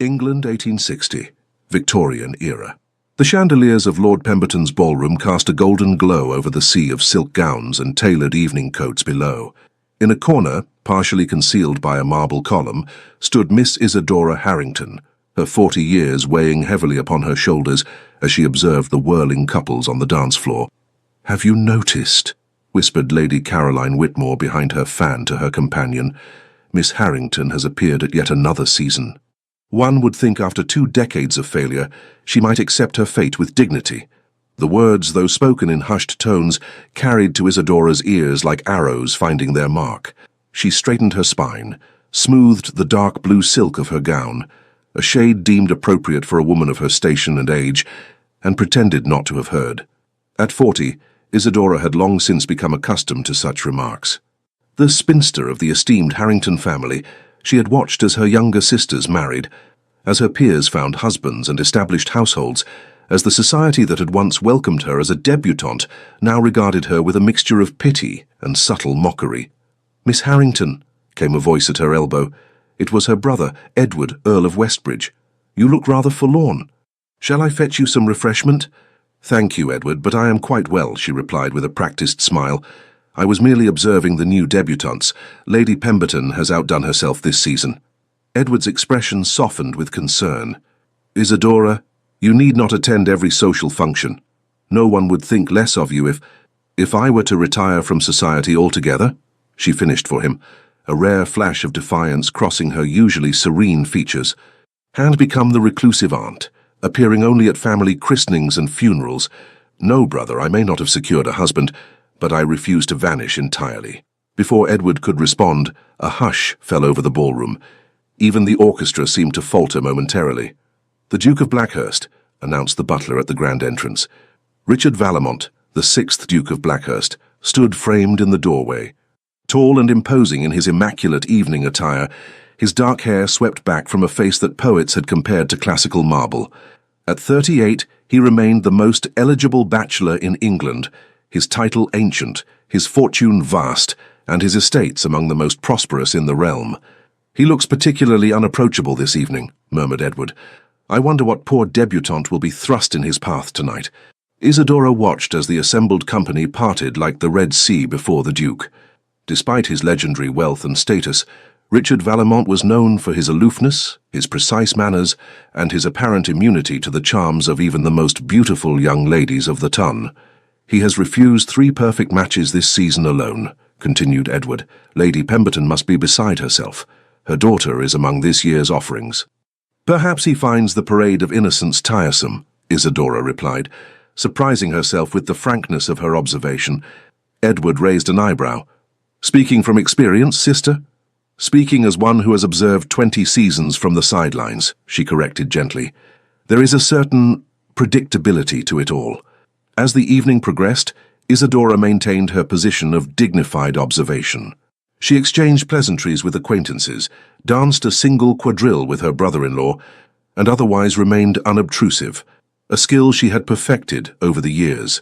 England, 1860, Victorian era. The chandeliers of Lord Pemberton's ballroom cast a golden glow over the sea of silk gowns and tailored evening coats below. In a corner, partially concealed by a marble column, stood Miss Isadora Harrington, her 40 years weighing heavily upon her shoulders as she observed the whirling couples on the dance floor. "Have you noticed?" whispered Lady Caroline Whitmore behind her fan to her companion. "Miss Harrington has appeared at yet another season. One would think after 2 decades of failure, she might accept her fate with dignity." The words, though spoken in hushed tones, carried to Isadora's ears like arrows finding their mark. She straightened her spine, smoothed the dark blue silk of her gown, a shade deemed appropriate for a woman of her station and age, and pretended not to have heard. At 40, Isadora had long since become accustomed to such remarks. The spinster of the esteemed Harrington family, she had watched as her younger sisters married, as her peers found husbands and established households, as the society that had once welcomed her as a debutante now regarded her with a mixture of pity and subtle mockery. "Miss Harrington," came a voice at her elbow. It was her brother, Edward, Earl of Westbridge. "You look rather forlorn. Shall I fetch you some refreshment?" "Thank you, Edward, but I am quite well," she replied with a practised smile. "I was merely observing the new debutantes. Lady Pemberton has outdone herself this season." Edward's expression softened with concern. "Isadora, you need not attend every social function. No one would think less of you if I were to retire from society altogether," she finished for him, a rare flash of defiance crossing her usually serene features, "and become the reclusive aunt, appearing only at family christenings and funerals. No, brother, I may not have secured a husband, but I refuse to vanish entirely." Before Edward could respond, a hush fell over the ballroom. Even the orchestra seemed to falter momentarily. "The Duke of Blackhurst," announced the butler at the grand entrance. Richard Vallemont, the 6th Duke of Blackhurst, stood framed in the doorway. Tall and imposing in his immaculate evening attire, his dark hair swept back from a face that poets had compared to classical marble. At 38, he remained the most eligible bachelor in England, his title ancient, his fortune vast, and his estates among the most prosperous in the realm. "He looks particularly unapproachable this evening," murmured Edward. "I wonder what poor debutante will be thrust in his path tonight." Isadora watched as the assembled company parted like the Red Sea before the Duke. Despite his legendary wealth and status, Richard Vallemont was known for his aloofness, his precise manners, and his apparent immunity to the charms of even the most beautiful young ladies of the ton. "He has refused 3 perfect matches this season alone," continued Edward. "Lady Pemberton must be beside herself. Her daughter is among this year's offerings." "Perhaps he finds the parade of innocence tiresome," Isadora replied, surprising herself with the frankness of her observation. Edward raised an eyebrow. "Speaking from experience, sister?" "Speaking as one who has observed 20 seasons from the sidelines," she corrected gently. "There is a certain predictability to it all." As the evening progressed, Isadora maintained her position of dignified observation. She exchanged pleasantries with acquaintances, danced a single quadrille with her brother-in-law, and otherwise remained unobtrusive, a skill she had perfected over the years.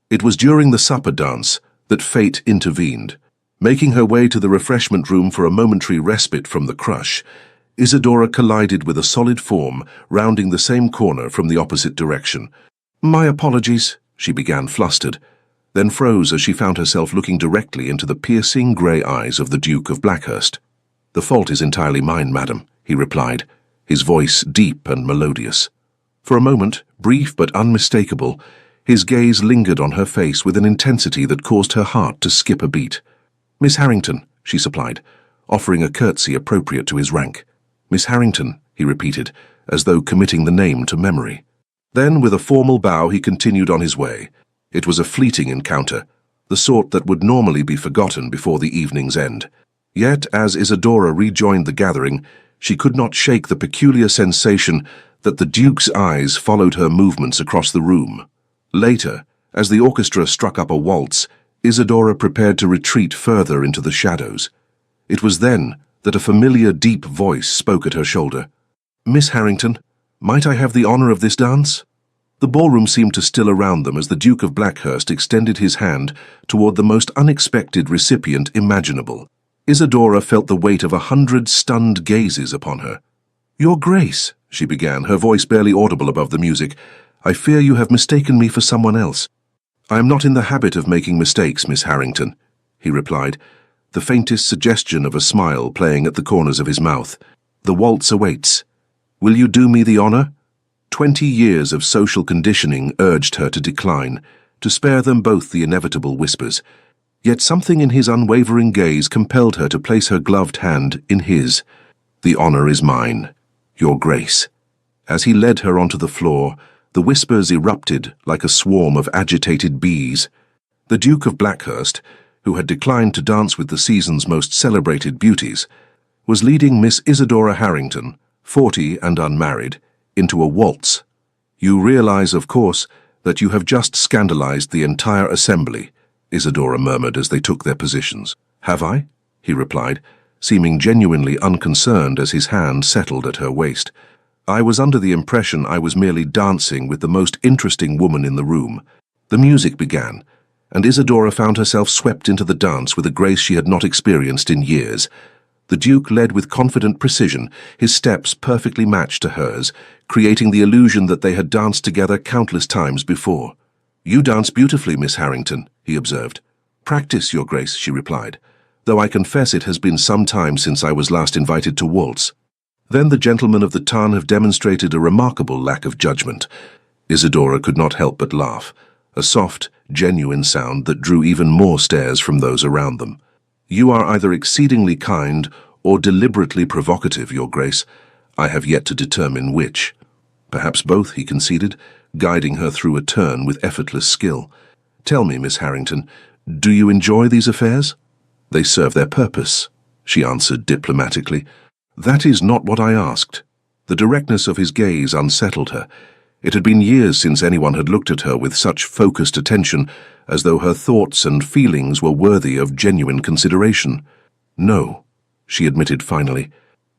It was during the supper dance that fate intervened. Making her way to the refreshment room for a momentary respite from the crush, Isadora collided with a solid form rounding the same corner from the opposite direction. "My apologies," she began, flustered, then froze as she found herself looking directly into the piercing grey eyes of the Duke of Blackhurst. "The fault is entirely mine, madam," he replied, his voice deep and melodious. For a moment, brief but unmistakable, his gaze lingered on her face with an intensity that caused her heart to skip a beat. "Miss Harrington," she supplied, offering a curtsy appropriate to his rank. "Miss Harrington," he repeated, as though committing the name to memory. Then, with a formal bow, he continued on his way. It was a fleeting encounter, the sort that would normally be forgotten before the evening's end. Yet, as Isadora rejoined the gathering, she could not shake the peculiar sensation that the Duke's eyes followed her movements across the room. Later, as the orchestra struck up a waltz, Isadora prepared to retreat further into the shadows. It was then that a familiar deep voice spoke at her shoulder. "Miss Harrington, might I have the honor of this dance?" The ballroom seemed to still around them as the Duke of Blackhurst extended his hand toward the most unexpected recipient imaginable. Isadora felt the weight of 100 stunned gazes upon her. "Your Grace," she began, her voice barely audible above the music. "I fear you have mistaken me for someone else." "I am not in the habit of making mistakes, Miss Harrington," he replied, the faintest suggestion of a smile playing at the corners of his mouth. "The waltz awaits. Will you do me the honor?" 20 years of social conditioning urged her to decline, to spare them both the inevitable whispers. Yet something in his unwavering gaze compelled her to place her gloved hand in his. "The honor is mine, Your Grace." As he led her onto the floor, the whispers erupted like a swarm of agitated bees. The Duke of Blackhurst, who had declined to dance with the season's most celebrated beauties, was leading Miss Isadora Harrington, 40 and unmarried, into a waltz. "You realize, of course, that you have just scandalized the entire assembly," Isadora murmured as they took their positions. "Have I?" he replied, seeming genuinely unconcerned as his hand settled at her waist. "I was under the impression I was merely dancing with the most interesting woman in the room." The music began, and Isadora found herself swept into the dance with a grace she had not experienced in years. The Duke led with confident precision, his steps perfectly matched to hers, creating the illusion that they had danced together countless times before. "You dance beautifully, Miss Harrington," he observed. "Practice, Your Grace," she replied, "though I confess it has been some time since I was last invited to waltz." "Then the gentlemen of the Tarn have demonstrated a remarkable lack of judgment." Isadora could not help but laugh, a soft, genuine sound that drew even more stares from those around them. "You are either exceedingly kind or deliberately provocative, Your Grace. I have yet to determine which." "Perhaps both," he conceded, guiding her through a turn with effortless skill. "Tell me, Miss Harrington, do you enjoy these affairs?" "They serve their purpose," she answered diplomatically. "That is not what I asked." The directness of his gaze unsettled her. It had been years since anyone had looked at her with such focused attention, as though her thoughts and feelings were worthy of genuine consideration. "No," she admitted finally.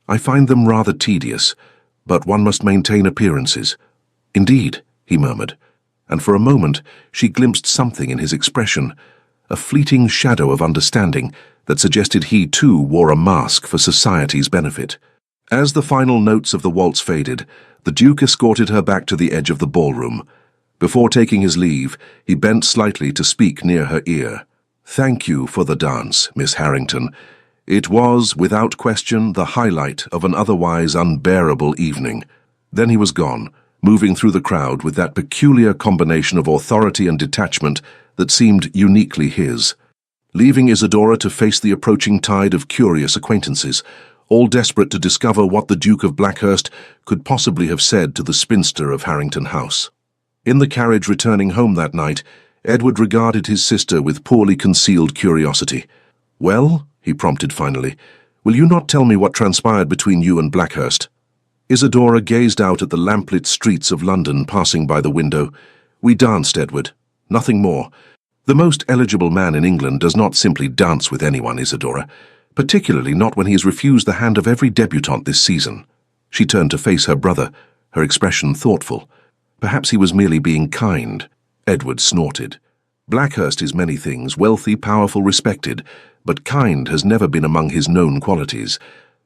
"I find them rather tedious, but one must maintain appearances." "Indeed," he murmured, and for a moment she glimpsed something in his expression, a fleeting shadow of understanding that suggested he too wore a mask for society's benefit. As the final notes of the waltz faded, the Duke escorted her back to the edge of the ballroom. Before taking his leave, he bent slightly to speak near her ear. "Thank you for the dance, Miss Harrington. It was, without question, the highlight of an otherwise unbearable evening." Then he was gone, moving through the crowd with that peculiar combination of authority and detachment that seemed uniquely his. Leaving Isadora to face the approaching tide of curious acquaintances, all desperate to discover what the Duke of Blackhurst could possibly have said to the spinster of Harrington House. In the carriage returning home that night, Edward regarded his sister with poorly concealed curiosity. "Well," he prompted finally, "will you not tell me what transpired between you and Blackhurst?" Isadora gazed out at the lamplit streets of London passing by the window. "We danced, Edward. Nothing more. The most eligible man in England does not simply dance with anyone, Isadora, particularly not when he has refused the hand of every debutante this season." She turned to face her brother, her expression thoughtful. "Perhaps he was merely being kind." Edward snorted. "Blackhurst is many things, wealthy, powerful, respected, but kind has never been among his known qualities.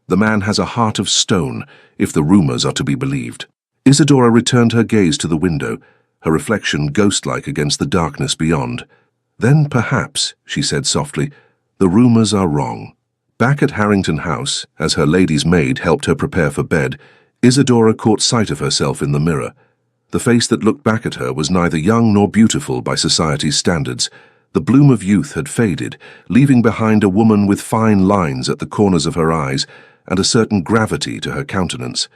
The man has a heart of stone, if the rumors are to be believed." Isadora returned her gaze to the window, her reflection ghost-like against the darkness beyond. "Then perhaps," she said softly, "the rumors are wrong." Back at Harrington House, as her lady's maid helped her prepare for bed, Isadora caught sight of herself in the mirror. The face that looked back at her was neither young nor beautiful by society's standards. The bloom of youth had faded, leaving behind a woman with fine lines at the corners of her eyes and a certain gravity to her countenance.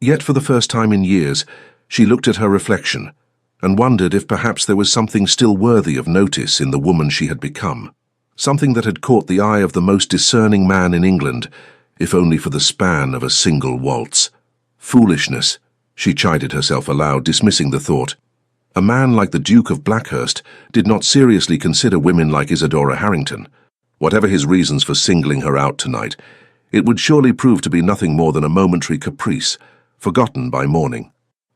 Yet for the first time in years, she looked at her reflection and wondered if perhaps there was something still worthy of notice in the woman she had become. Something that had caught the eye of the most discerning man in England, if only for the span of a single waltz. Foolishness, she chided herself aloud, dismissing the thought. A man like the Duke of Blackhurst did not seriously consider women like Isadora Harrington. Whatever his reasons for singling her out tonight, it would surely prove to be nothing more than a momentary caprice, forgotten by morning.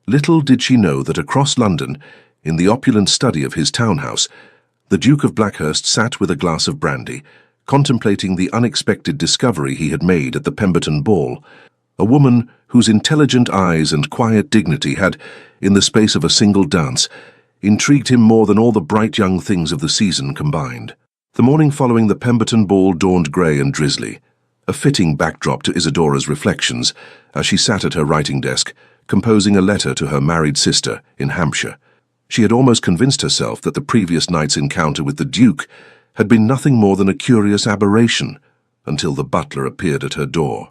Little did she know that across London, in the opulent study of his townhouse, the Duke of Blackhurst sat with a glass of brandy, contemplating the unexpected discovery he had made at the Pemberton ball. A woman whose intelligent eyes and quiet dignity had, in the space of a single dance, intrigued him more than all the bright young things of the season combined. The morning following the Pemberton ball dawned grey and drizzly, a fitting backdrop to Isadora's reflections as she sat at her writing desk, composing a letter to her married sister in Hampshire. She had almost convinced herself that the previous night's encounter with the Duke had been nothing more than a curious aberration, until the butler appeared at her door.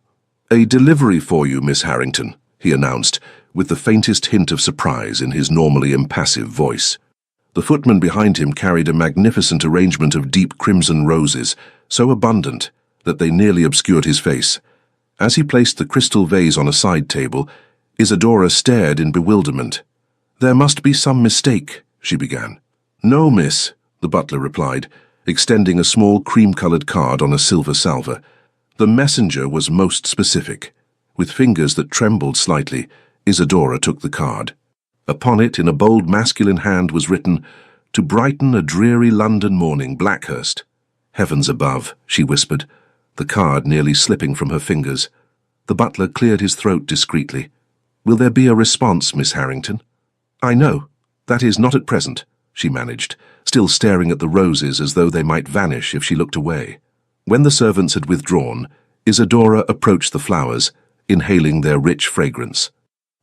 "A delivery for you, Miss Harrington," he announced, with the faintest hint of surprise in his normally impassive voice. The footman behind him carried a magnificent arrangement of deep crimson roses, so abundant that they nearly obscured his face. As he placed the crystal vase on a side table, Isadora stared in bewilderment. "There must be some mistake," she began. "No, miss," the butler replied, extending a small cream-coloured card on a silver salver. The messenger was most specific. With fingers that trembled slightly, Isadora took the card. Upon it, in a bold masculine hand, was written, "To brighten a dreary London morning, Blackhurst." "Heavens above," she whispered, the card nearly slipping from her fingers. The butler cleared his throat discreetly. "Will there be a response, Miss Harrington?" "I know. That is, not at present," she managed, still staring at the roses as though they might vanish if she looked away. When the servants had withdrawn, Isadora approached the flowers, inhaling their rich fragrance.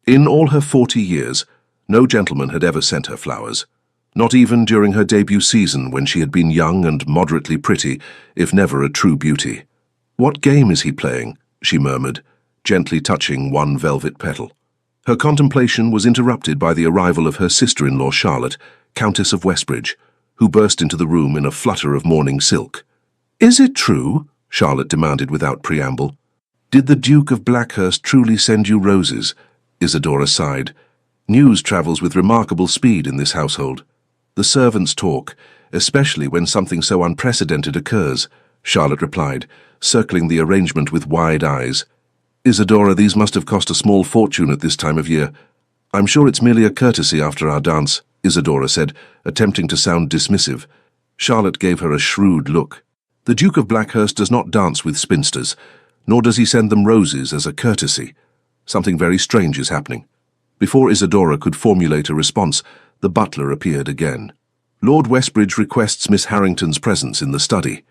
In all her 40 years, no gentleman had ever sent her flowers, not even during her debut season when she had been young and moderately pretty, if never a true beauty. "What game is he playing?" she murmured, gently touching one velvet petal. Her contemplation was interrupted by the arrival of her sister-in-law Charlotte, Countess of Westbridge, who burst into the room in a flutter of morning silk. "Is it true?" Charlotte demanded without preamble. "Did the Duke of Blackhurst truly send you roses?" Isadora sighed. "News travels with remarkable speed in this household. The servants talk, especially when something so unprecedented occurs," Charlotte replied, circling the arrangement with wide eyes. "Isadora, these must have cost a small fortune at this time of year." "I'm sure it's merely a courtesy after our dance," Isadora said, attempting to sound dismissive. Charlotte gave her a shrewd look. "The Duke of Blackhurst does not dance with spinsters, nor does he send them roses as a courtesy. Something very strange is happening." Before Isadora could formulate a response, the butler appeared again. "Lord Westbridge requests Miss Harrington's presence in the study."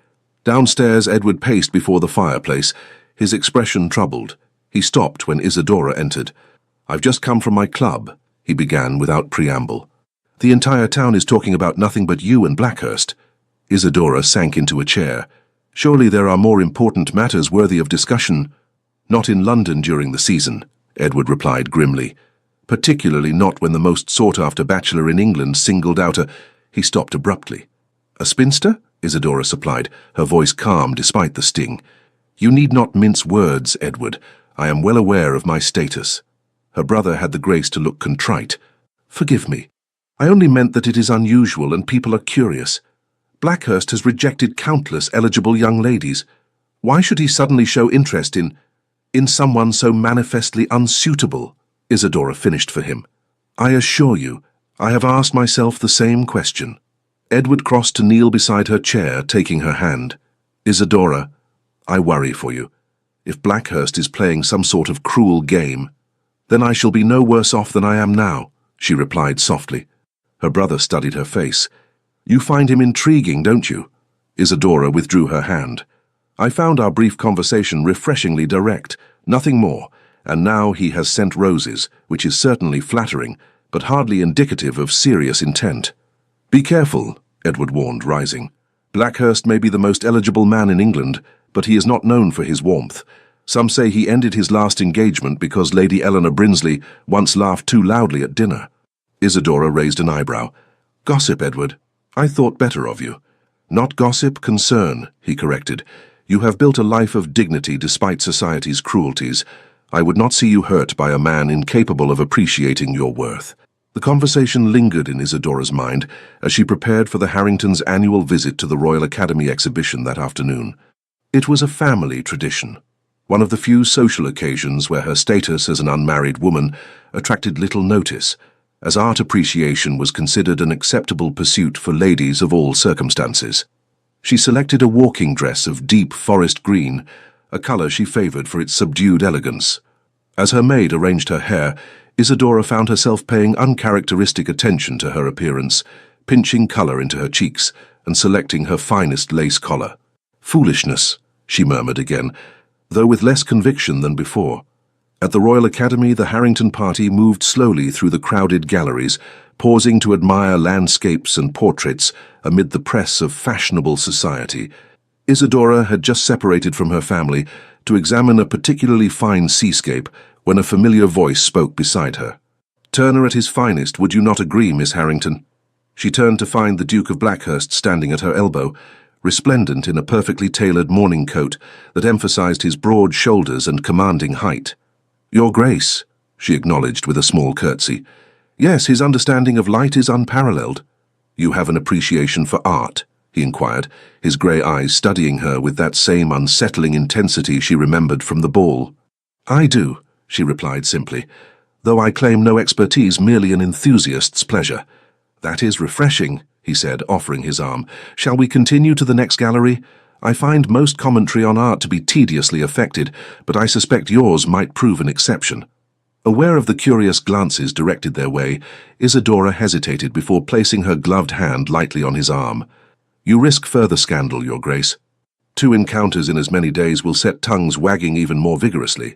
Downstairs, Edward paced before the fireplace, his expression troubled. He stopped when Isadora entered. "I've just come from my club," he began without preamble. "The entire town is talking about nothing but you and Blackhurst." Isadora sank into a chair. "Surely there are more important matters worthy of discussion." "Not in London during the season," Edward replied grimly. "Particularly not when the most sought-after bachelor in England singled out a—" He stopped abruptly. "A spinster?" Isadora supplied, her voice calm despite the sting. "You need not mince words, Edward. I am well aware of my status." Her brother had the grace to look contrite. "Forgive me. I only meant that it is unusual and people are curious. Blackhurst has rejected countless eligible young ladies. Why should he suddenly show interest in someone so manifestly unsuitable?" Isadora finished for him. "I assure you, I have asked myself the same question." Edward crossed to kneel beside her chair, taking her hand. "Isadora, I worry for you. If Blackhurst is playing some sort of cruel game, then I shall be no worse off than I am now," she replied softly. Her brother studied her face. "You find him intriguing, don't you?" Isadora withdrew her hand. "I found our brief conversation refreshingly direct, nothing more, and now he has sent roses, which is certainly flattering, but hardly indicative of serious intent." "Be careful," Edward warned, rising. "Blackhurst may be the most eligible man in England, but he is not known for his warmth. Some say he ended his last engagement because Lady Eleanor Brinsley once laughed too loudly at dinner." Isadora raised an eyebrow. "Gossip, Edward. I thought better of you." "Not gossip, concern," he corrected. "You have built a life of dignity despite society's cruelties. I would not see you hurt by a man incapable of appreciating your worth." The conversation lingered in Isadora's mind as she prepared for the Harringtons' annual visit to the Royal Academy exhibition that afternoon. It was a family tradition, one of the few social occasions where her status as an unmarried woman attracted little notice, as art appreciation was considered an acceptable pursuit for ladies of all circumstances. She selected a walking dress of deep forest green, a colour she favoured for its subdued elegance. As her maid arranged her hair, Isadora found herself paying uncharacteristic attention to her appearance, pinching colour into her cheeks and selecting her finest lace collar. "Foolishness," she murmured again, though with less conviction than before. At the Royal Academy, the Harrington party moved slowly through the crowded galleries, pausing to admire landscapes and portraits amid the press of fashionable society. Isadora had just separated from her family to examine a particularly fine seascape when a familiar voice spoke beside her. "Turner at his finest, would you not agree, Miss Harrington?" She turned to find the Duke of Blackhurst standing at her elbow, resplendent in a perfectly tailored morning coat that emphasized his broad shoulders and commanding height. "Your Grace," she acknowledged with a small curtsy. "Yes, his understanding of light is unparalleled." "You have an appreciation for art?" he inquired, his grey eyes studying her with that same unsettling intensity she remembered from the ball. "I do," she replied simply, "though I claim no expertise, merely an enthusiast's pleasure." "That is refreshing," he said, offering his arm. "Shall we continue to the next gallery? I find most commentary on art to be tediously affected, but I suspect yours might prove an exception." Aware of the curious glances directed their way, Isadora hesitated before placing her gloved hand lightly on his arm. "You risk further scandal, Your Grace. 2 encounters in as many days will set tongues wagging even more vigorously."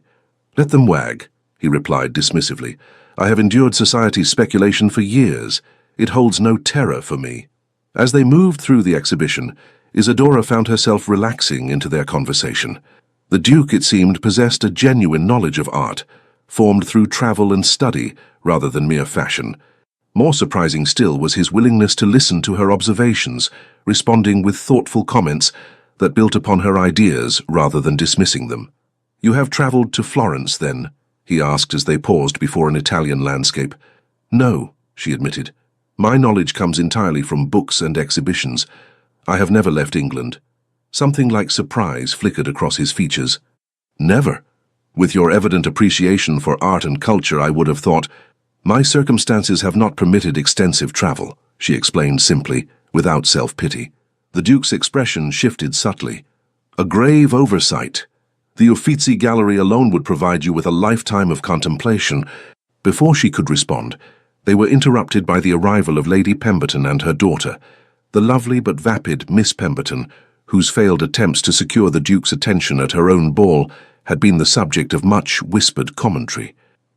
"Let them wag," he replied dismissively. "I have endured society's speculation for years. It holds no terror for me." As they moved through the exhibition, Isadora found herself relaxing into their conversation. The Duke, it seemed, possessed a genuine knowledge of art, formed through travel and study rather than mere fashion. More surprising still was his willingness to listen to her observations, responding with thoughtful comments that built upon her ideas rather than dismissing them. "You have travelled to Florence, then?" he asked as they paused before an Italian landscape. "No," she admitted. "My knowledge comes entirely from books and exhibitions. I have never left England." Something like surprise flickered across his features. "Never? With your evident appreciation for art and culture, I would have thought—" "My circumstances have not permitted extensive travel," she explained simply, without self-pity. The Duke's expression shifted subtly. "A grave oversight. The Uffizi Gallery alone would provide you with a lifetime of contemplation." Before she could respond, they were interrupted by the arrival of Lady Pemberton and her daughter, the lovely but vapid Miss Pemberton, whose failed attempts to secure the Duke's attention at her own ball had been the subject of much whispered commentary.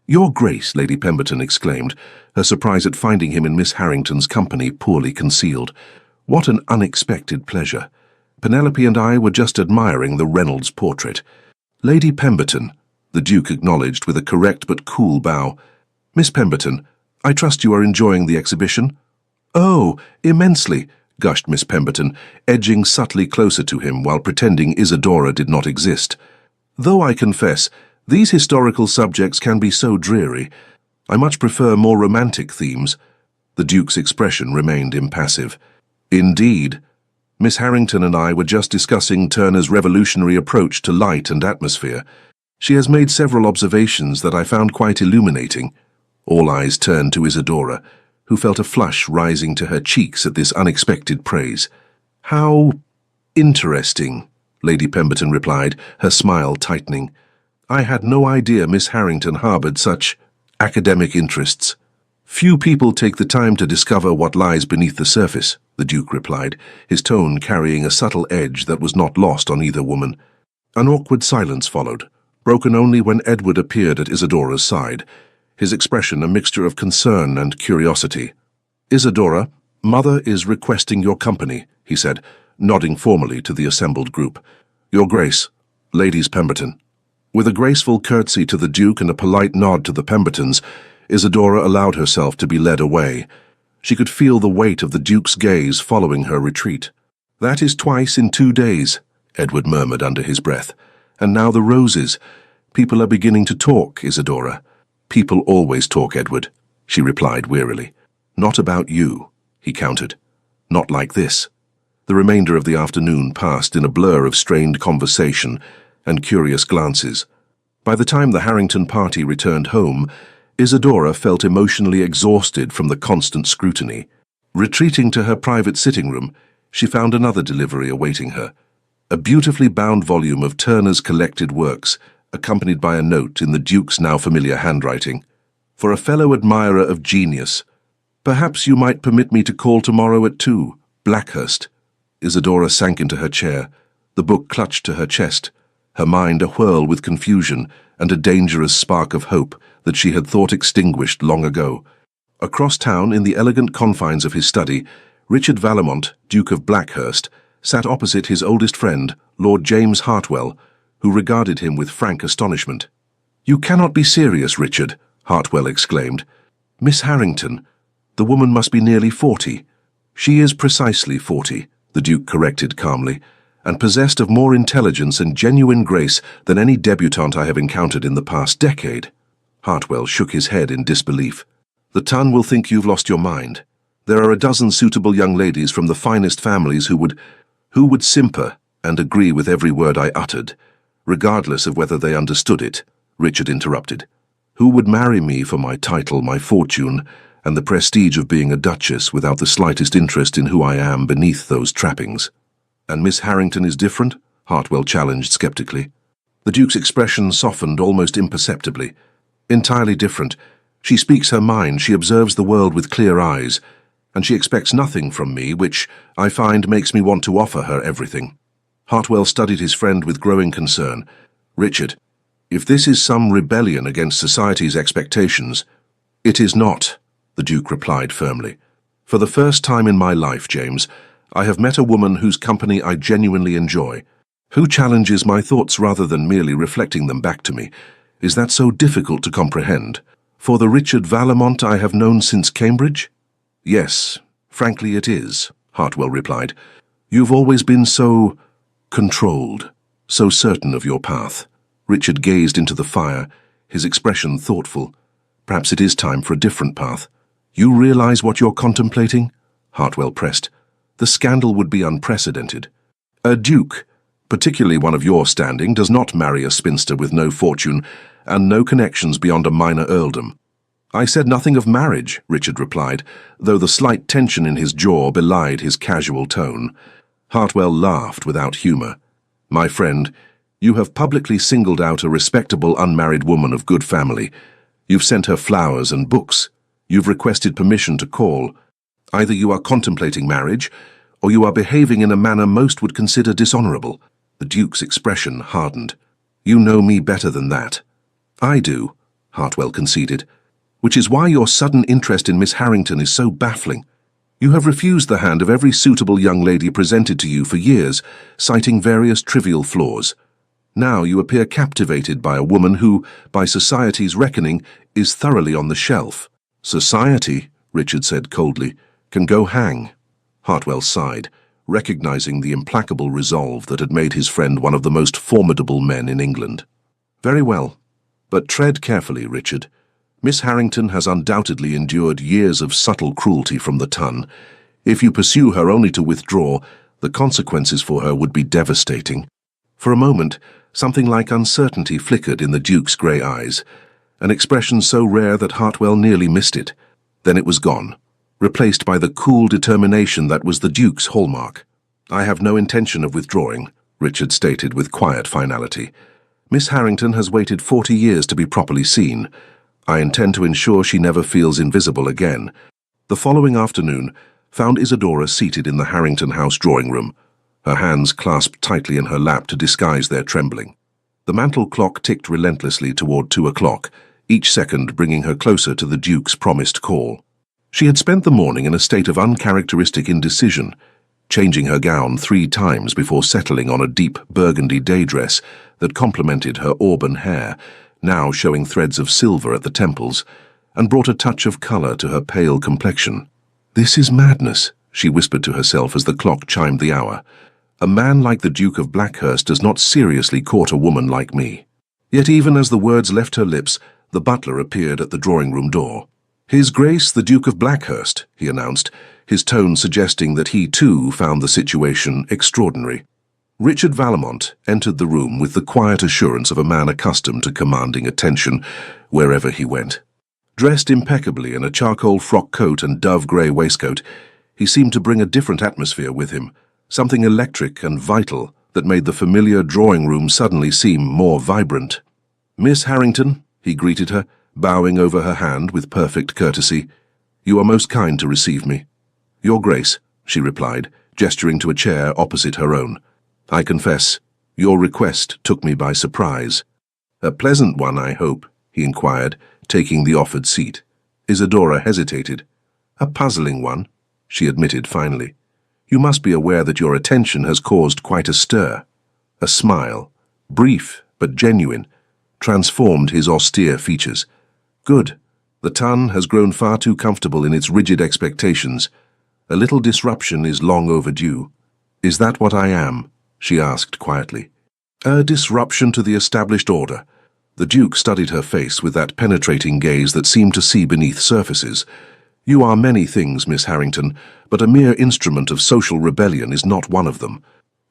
"Your Grace," Lady Pemberton exclaimed, her surprise at finding him in Miss Harrington's company poorly concealed. "What an unexpected pleasure. Penelope and I were just admiring the Reynolds portrait." "Lady Pemberton," the Duke acknowledged with a correct but cool bow. "Miss Pemberton, I trust you are enjoying the exhibition?" "Oh, immensely," gushed Miss Pemberton, edging subtly closer to him while pretending Isadora did not exist. "Though I confess, these historical subjects can be so dreary. I much prefer more romantic themes." The Duke's expression remained impassive. "Indeed. Miss Harrington and I were just discussing Turner's revolutionary approach to light and atmosphere. She has made several observations that I found quite illuminating." All eyes turned to Isadora, who felt a flush rising to her cheeks at this unexpected praise. "How interesting," Lady Pemberton replied, her smile tightening. "I had no idea Miss Harrington harbored such academic interests." "Few people take the time to discover what lies beneath the surface," the Duke replied, his tone carrying a subtle edge that was not lost on either woman. An awkward silence followed, broken only when Edward appeared at Isadora's side, his expression a mixture of concern and curiosity. "Isadora, Mother is requesting your company," he said, nodding formally to the assembled group. "Your Grace, Ladies Pemberton." With a graceful curtsy to the Duke and a polite nod to the Pembertons, Isadora allowed herself to be led away. She could feel the weight of the Duke's gaze following her retreat. "That is twice in 2 days," Edward murmured under his breath. "And now the roses. People are beginning to talk, Isadora." "People always talk, Edward," she replied wearily. "Not about you," he countered. "Not like this." The remainder of the afternoon passed in a blur of strained conversation and curious glances. By the time the Harrington party returned home, Isadora felt emotionally exhausted from the constant scrutiny. Retreating to her private sitting room, she found another delivery awaiting her. A beautifully bound volume of Turner's collected works, accompanied by a note in the Duke's now familiar handwriting. For a fellow admirer of genius, perhaps you might permit me to call tomorrow at 2, Blackhurst. Isadora sank into her chair, the book clutched to her chest, her mind a-whirl with confusion and a dangerous spark of hope that she had thought extinguished long ago. Across town, in the elegant confines of his study, Richard Vallemont, Duke of Blackhurst, sat opposite his oldest friend, Lord James Hartwell, who regarded him with frank astonishment. "You cannot be serious, Richard," Hartwell exclaimed. "Miss Harrington, the woman must be nearly 40. She is precisely 40, the Duke corrected calmly, and possessed of more intelligence and genuine grace than any debutante I have encountered in the past decade." Hartwell shook his head in disbelief. "The ton will think you've lost your mind. There are a dozen suitable young ladies from the finest families who would simper and agree with every word I uttered, regardless of whether they understood it," Richard interrupted. "Who would marry me for my title, my fortune, and the prestige of being a duchess without the slightest interest in who I am beneath those trappings?" "And Miss Harrington is different?" Hartwell challenged skeptically. The Duke's expression softened almost imperceptibly. "Entirely different. She speaks her mind, she observes the world with clear eyes, and she expects nothing from me, which, I find, makes me want to offer her everything." Hartwell studied his friend with growing concern. "Richard, if this is some rebellion against society's expectations—" "It is not," the Duke replied firmly. "For the first time in my life, James, I have met a woman whose company I genuinely enjoy, who challenges my thoughts rather than merely reflecting them back to me. Is that so difficult to comprehend? For the Richard Vallemont I have known since Cambridge?" "Yes, frankly it is," Hartwell replied. "You've always been so controlled, so certain of your path." Richard gazed into the fire, his expression thoughtful. "Perhaps it is time for a different path." "You realize what you're contemplating?" Hartwell pressed. "The scandal would be unprecedented. A duke, particularly one of your standing, does not marry a spinster with no fortune and no connections beyond a minor earldom." "I said nothing of marriage," Richard replied, though the slight tension in his jaw belied his casual tone. Hartwell laughed without humor. "My friend, you have publicly singled out a respectable unmarried woman of good family. You've sent her flowers and books. You've requested permission to call. Either you are contemplating marriage, or you are behaving in a manner most would consider dishonorable." The Duke's expression hardened. "You know me better than that." "I do," Hartwell conceded, "which is why your sudden interest in Miss Harrington is so baffling. You have refused the hand of every suitable young lady presented to you for years, citing various trivial flaws. Now you appear captivated by a woman who, by society's reckoning, is thoroughly on the shelf." "Society," Richard said coldly, "can go hang." Hartwell sighed, recognizing the implacable resolve that had made his friend one of the most formidable men in England. "Very well, but tread carefully, Richard. Miss Harrington has undoubtedly endured years of subtle cruelty from the ton. If you pursue her only to withdraw, the consequences for her would be devastating." For a moment, something like uncertainty flickered in the Duke's grey eyes, an expression so rare that Hartwell nearly missed it. Then it was gone, replaced by the cool determination that was the Duke's hallmark. "I have no intention of withdrawing," Richard stated with quiet finality. "Miss Harrington has waited 40 years to be properly seen. I intend to ensure she never feels invisible again." The following afternoon found Isadora seated in the Harrington House drawing-room, her hands clasped tightly in her lap to disguise their trembling. The mantel clock ticked relentlessly toward 2 o'clock, each second bringing her closer to the Duke's promised call. She had spent the morning in a state of uncharacteristic indecision, changing her gown 3 times before settling on a deep burgundy day dress that complemented her auburn hair, now showing threads of silver at the temples, and brought a touch of color to her pale complexion. "This is madness," she whispered to herself as the clock chimed the hour. "A man like the Duke of Blackhurst does not seriously court a woman like me." Yet even as the words left her lips, the butler appeared at the drawing-room door. "His Grace the Duke of Blackhurst," he announced, his tone suggesting that he too found the situation extraordinary. Richard Vallemont entered the room with the quiet assurance of a man accustomed to commanding attention wherever he went. Dressed impeccably in a charcoal frock coat and dove-grey waistcoat, he seemed to bring a different atmosphere with him, something electric and vital that made the familiar drawing-room suddenly seem more vibrant. "Miss Harrington," he greeted her, bowing over her hand with perfect courtesy. "You are most kind to receive me." "Your Grace," she replied, gesturing to a chair opposite her own. "I confess, your request took me by surprise." "A pleasant one, I hope?" he inquired, taking the offered seat. Isadora hesitated. "A puzzling one," she admitted finally. "You must be aware that your attention has caused quite a stir." A smile, brief but genuine, transformed his austere features. "Good. The ton has grown far too comfortable in its rigid expectations. A little disruption is long overdue." "Is that what I am?" she asked quietly. "A disruption to the established order." The Duke studied her face with that penetrating gaze that seemed to see beneath surfaces. "You are many things, Miss Harrington, but a mere instrument of social rebellion is not one of them."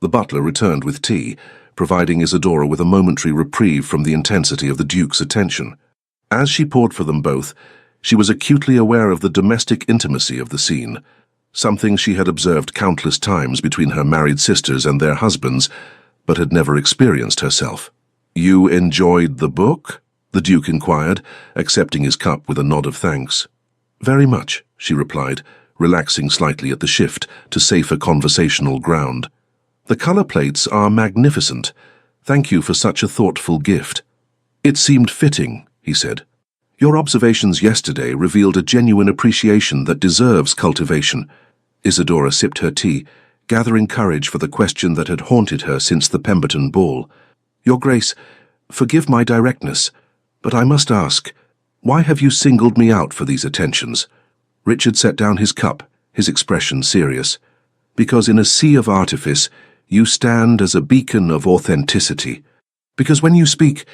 The butler returned with tea, providing Isadora with a momentary reprieve from the intensity of the Duke's attention. As she poured for them both, she was acutely aware of the domestic intimacy of the scene, something she had observed countless times between her married sisters and their husbands, but had never experienced herself. "You enjoyed the book?" the Duke inquired, accepting his cup with a nod of thanks. "Very much," she replied, relaxing slightly at the shift to safer conversational ground. "The color plates are magnificent. Thank you for such a thoughtful gift." "It seemed fitting," he said. "Your observations yesterday revealed a genuine appreciation that deserves cultivation." Isadora sipped her tea, gathering courage for the question that had haunted her since the Pemberton ball. "Your Grace, forgive my directness, but I must ask, why have you singled me out for these attentions?" Richard set down his cup, his expression serious. "Because in a sea of artifice, you stand as a beacon of authenticity. Because when you speak,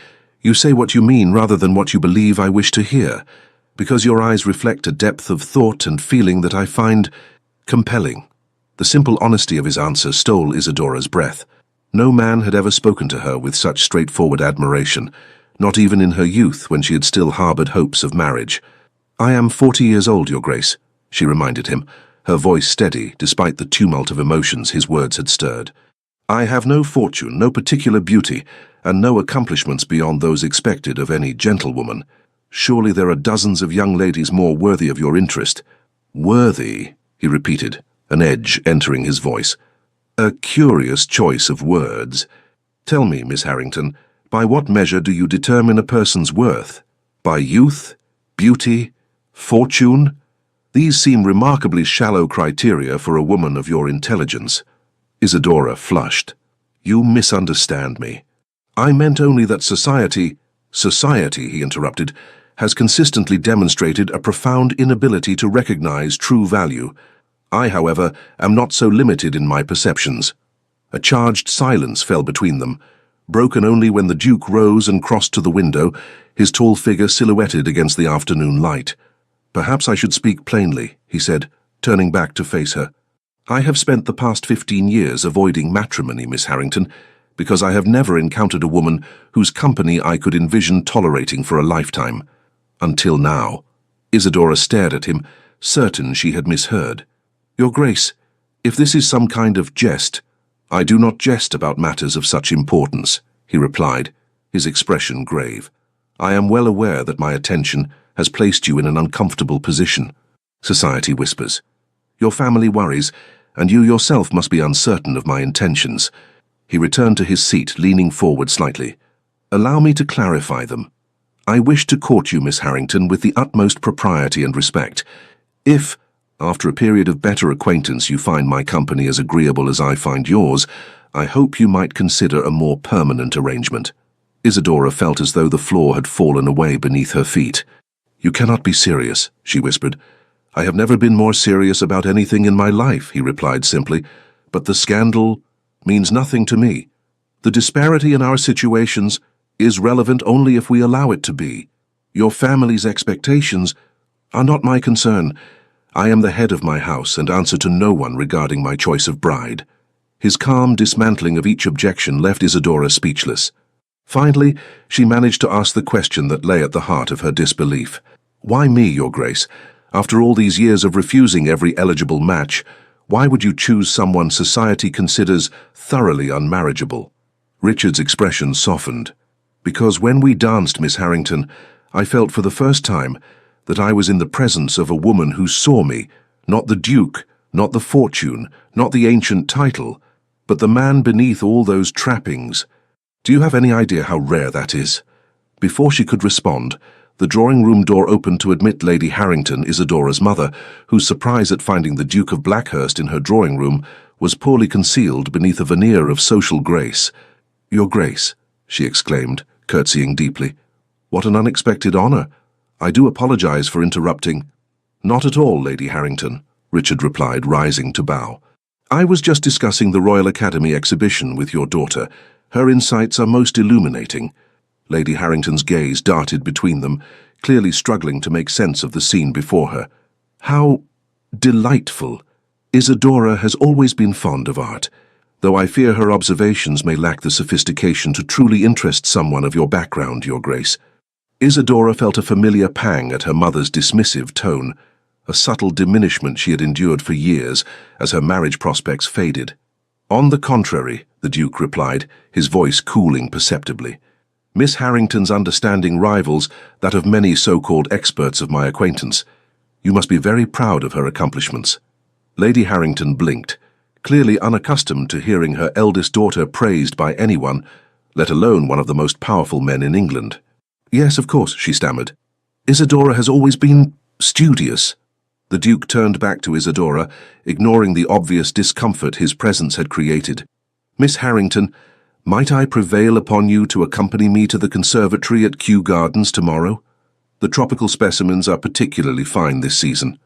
you say what you mean rather than what you believe I wish to hear. Because your eyes reflect a depth of thought and feeling that I find compelling." The simple honesty of his answer stole Isadora's breath. No man had ever spoken to her with such straightforward admiration, not even in her youth when she had still harbored hopes of marriage. "I am 40 years old, Your Grace," she reminded him, her voice steady despite the tumult of emotions his words had stirred. "I have no fortune, no particular beauty, and no accomplishments beyond those expected of any gentlewoman. Surely there are dozens of young ladies more worthy of your interest." "Worthy," he repeated, an edge entering his voice. "A curious choice of words. Tell me, Miss Harrington, by what measure do you determine a person's worth? By youth, beauty, fortune? These seem remarkably shallow criteria for a woman of your intelligence." Isadora flushed. "You misunderstand me. I meant only that society," he interrupted, "has consistently demonstrated a profound inability to recognize true value. I, however, am not so limited in my perceptions." A charged silence fell between them, broken only when the Duke rose and crossed to the window, his tall figure silhouetted against the afternoon light. "Perhaps I should speak plainly," he said, turning back to face her. "I have spent the past 15 years avoiding matrimony, Miss Harrington, because I have never encountered a woman whose company I could envision tolerating for a lifetime. Until now." Isadora stared at him, certain she had misheard. "Your Grace, if this is some kind of jest—" "I do not jest about matters of such importance," he replied, his expression grave. "I am well aware that my attention has placed you in an uncomfortable position. Society whispers. Your family worries, and you yourself must be uncertain of my intentions." He returned to his seat, leaning forward slightly. "Allow me to clarify them. I wish to court you, Miss Harrington, with the utmost propriety and respect. If, after a period of better acquaintance, you find my company as agreeable as I find yours, I hope you might consider a more permanent arrangement." Isadora felt as though the floor had fallen away beneath her feet. "You cannot be serious," she whispered. "I have never been more serious about anything in my life," he replied simply. "But the scandal means nothing to me. The disparity in our situations is relevant only if we allow it to be. Your family's expectations are not my concern. I am the head of my house and answer to no one regarding my choice of bride." His calm dismantling of each objection left Isadora speechless. Finally, she managed to ask the question that lay at the heart of her disbelief. "Why me, Your Grace? After all these years of refusing every eligible match, why would you choose someone society considers thoroughly unmarriageable?" Richard's expression softened. Because when we danced, Miss Harrington, I felt for the first time that I was in the presence of a woman who saw me, not the Duke, not the fortune, not the ancient title, but the man beneath all those trappings. Do you have any idea how rare that is?" Before she could respond, the drawing-room door opened to admit Lady Harrington, Isadora's mother, whose surprise at finding the Duke of Blackhurst in her drawing-room was poorly concealed beneath a veneer of social grace. "Your Grace," she exclaimed, curtsying deeply. "What an unexpected honor. I do apologize for interrupting." "Not at all, Lady Harrington," Richard replied, rising to bow. "I was just discussing the Royal Academy exhibition with your daughter. Her insights are most illuminating." Lady Harrington's gaze darted between them, clearly struggling to make sense of the scene before her. "How delightful! Isadora has always been fond of art, though I fear her observations may lack the sophistication to truly interest someone of your background, Your Grace." Isadora felt a familiar pang at her mother's dismissive tone, a subtle diminishment she had endured for years as her marriage prospects faded. "On the contrary," the Duke replied, his voice cooling perceptibly. "Miss Harrington's understanding rivals that of many so-called experts of my acquaintance. You must be very proud of her accomplishments." Lady Harrington blinked, clearly unaccustomed to hearing her eldest daughter praised by anyone, let alone one of the most powerful men in England. "Yes, of course," she stammered. "Isadora has always been studious." The Duke turned back to Isadora, ignoring the obvious discomfort his presence had created. "Miss Harrington, might I prevail upon you to accompany me to the conservatory at Kew Gardens tomorrow? The tropical specimens are particularly fine this season."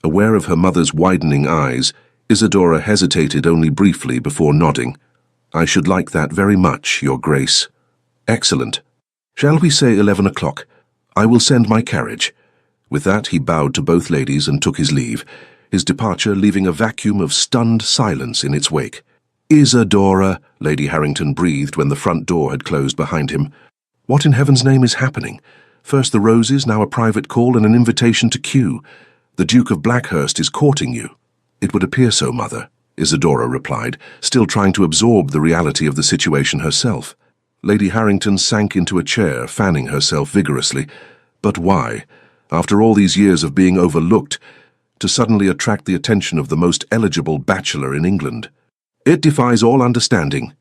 Aware of her mother's widening eyes, Isadora hesitated only briefly before nodding. "I should like that very much, Your Grace." "Excellent. Shall we say 11 o'clock? I will send my carriage." With that, he bowed to both ladies and took his leave, his departure leaving a vacuum of stunned silence in its wake. "Isadora," Lady Harrington breathed when the front door had closed behind him. "What in heaven's name is happening? First the roses, now a private call and an invitation to Kew. The Duke of Blackhurst is courting you." "It would appear so, Mother," Isadora replied, still trying to absorb the reality of the situation herself. Lady Harrington sank into a chair, fanning herself vigorously. But why, after all these years of being overlooked, to suddenly attract the attention of the most eligible bachelor in England? "It defies all understanding."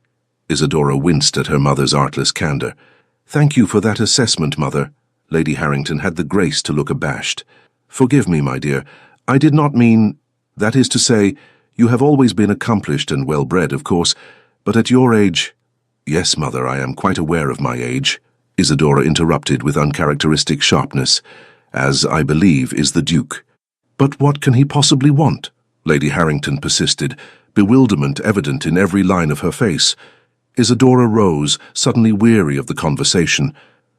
Isadora winced at her mother's artless candor. "Thank you for that assessment, Mother." Lady Harrington had the grace to look abashed. "Forgive me, my dear. I did not mean... That is to say, you have always been accomplished and well-bred, of course, but at your age—" "Yes, Mother, I am quite aware of my age," Isadora interrupted with uncharacteristic sharpness, "as I believe is the Duke." "But what can he possibly want?" Lady Harrington persisted, bewilderment evident in every line of her face. Isadora rose, suddenly weary of the conversation.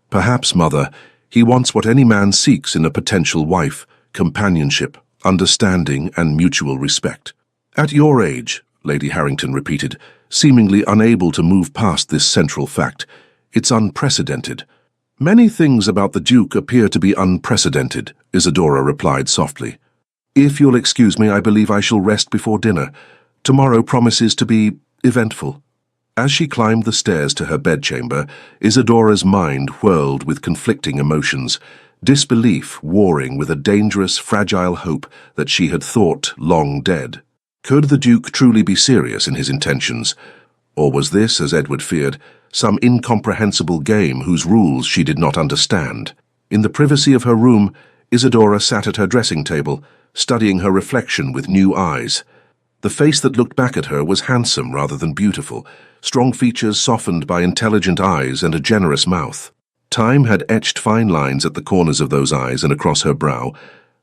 "Perhaps, Mother, he wants what any man seeks in a potential wife: companionship, understanding, and mutual respect." "At your age," Lady Harrington repeated, seemingly unable to move past this central fact. "It's unprecedented." "Many things about the Duke appear to be unprecedented," Isadora replied softly. "If you'll excuse me, I believe I shall rest before dinner. Tomorrow promises to be eventful." As she climbed the stairs to her bedchamber, Isadora's mind whirled with conflicting emotions, disbelief warring with a dangerous, fragile hope that she had thought long dead. Could the Duke truly be serious in his intentions? Or was this, as Edward feared, some incomprehensible game whose rules she did not understand? In the privacy of her room, Isadora sat at her dressing table, studying her reflection with new eyes. The face that looked back at her was handsome rather than beautiful, strong features softened by intelligent eyes and a generous mouth. Time had etched fine lines at the corners of those eyes and across her brow,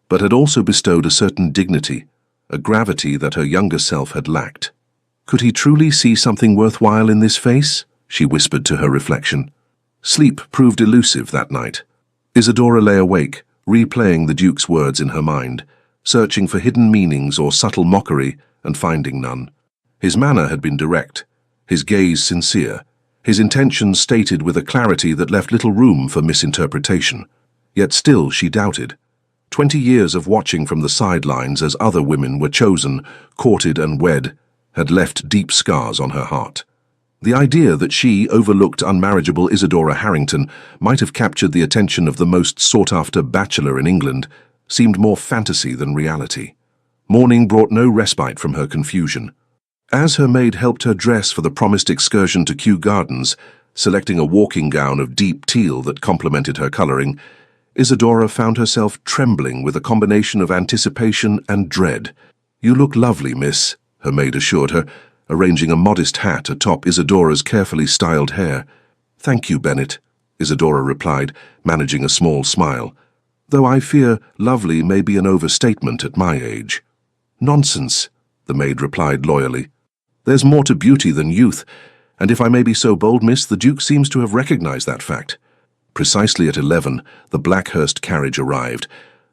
but had also bestowed a certain dignity, a gravity that her younger self had lacked. Could he truly see something worthwhile in this face? She whispered to her reflection. Sleep proved elusive that night. Isadora lay awake, replaying the Duke's words in her mind, searching for hidden meanings or subtle mockery and finding none. His manner had been direct, his gaze sincere, his intentions stated with a clarity that left little room for misinterpretation. Yet still she doubted. 20 years of watching from the sidelines as other women were chosen, courted and wed, had left deep scars on her heart. The idea that she, overlooked unmarriageable Isadora Harrington, might have captured the attention of the most sought-after bachelor in England seemed more fantasy than reality. Morning brought no respite from her confusion. As her maid helped her dress for the promised excursion to Kew Gardens, selecting a walking gown of deep teal that complemented her colouring, Isadora found herself trembling with a combination of anticipation and dread. "You look lovely, miss," her maid assured her, arranging a modest hat atop Isadora's carefully styled hair. "Thank you, Bennet," Isadora replied, managing a small smile, "though I fear lovely may be an overstatement at my age." "Nonsense," the maid replied loyally. "There's more to beauty than youth, and if I may be so bold, miss, the Duke seems to have recognized that fact." Precisely at 11, the Blackhurst carriage arrived,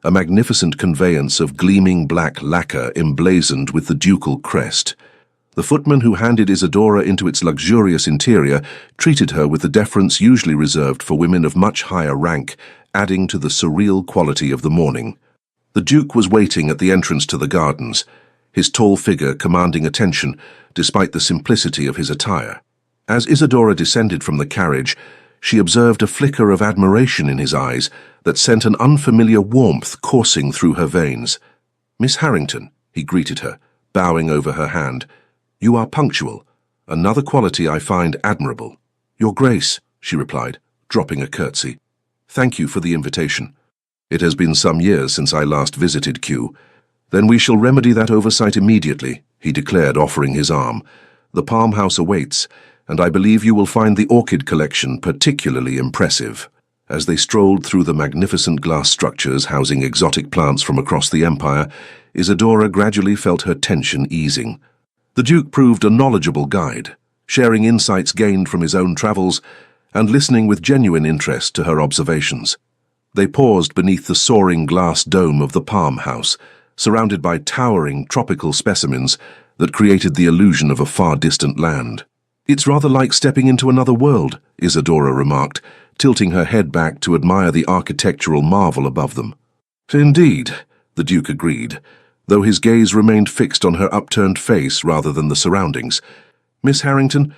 a magnificent conveyance of gleaming black lacquer emblazoned with the ducal crest. The footman who handed Isadora into its luxurious interior treated her with the deference usually reserved for women of much higher rank, adding to the surreal quality of the morning. The Duke was waiting at the entrance to the gardens, his tall figure commanding attention despite the simplicity of his attire. As Isadora descended from the carriage, she observed a flicker of admiration in his eyes that sent an unfamiliar warmth coursing through her veins. "Miss Harrington," he greeted her, bowing over her hand. "You are punctual, another quality I find admirable." "Your Grace," she replied, dropping a curtsy. "Thank you for the invitation. It has been some years since I last visited Kew." "Then we shall remedy that oversight immediately," he declared, offering his arm. "The Palm House awaits, and I believe you will find the orchid collection particularly impressive." As they strolled through the magnificent glass structures housing exotic plants from across the empire, Isadora gradually felt her tension easing. The Duke proved a knowledgeable guide, sharing insights gained from his own travels and listening with genuine interest to her observations. They paused beneath the soaring glass dome of the Palm House, surrounded by towering tropical specimens that created the illusion of a far-distant land. "It's rather like stepping into another world," Isadora remarked, tilting her head back to admire the architectural marvel above them. "Indeed," the Duke agreed, though his gaze remained fixed on her upturned face rather than the surroundings. "Miss Harrington,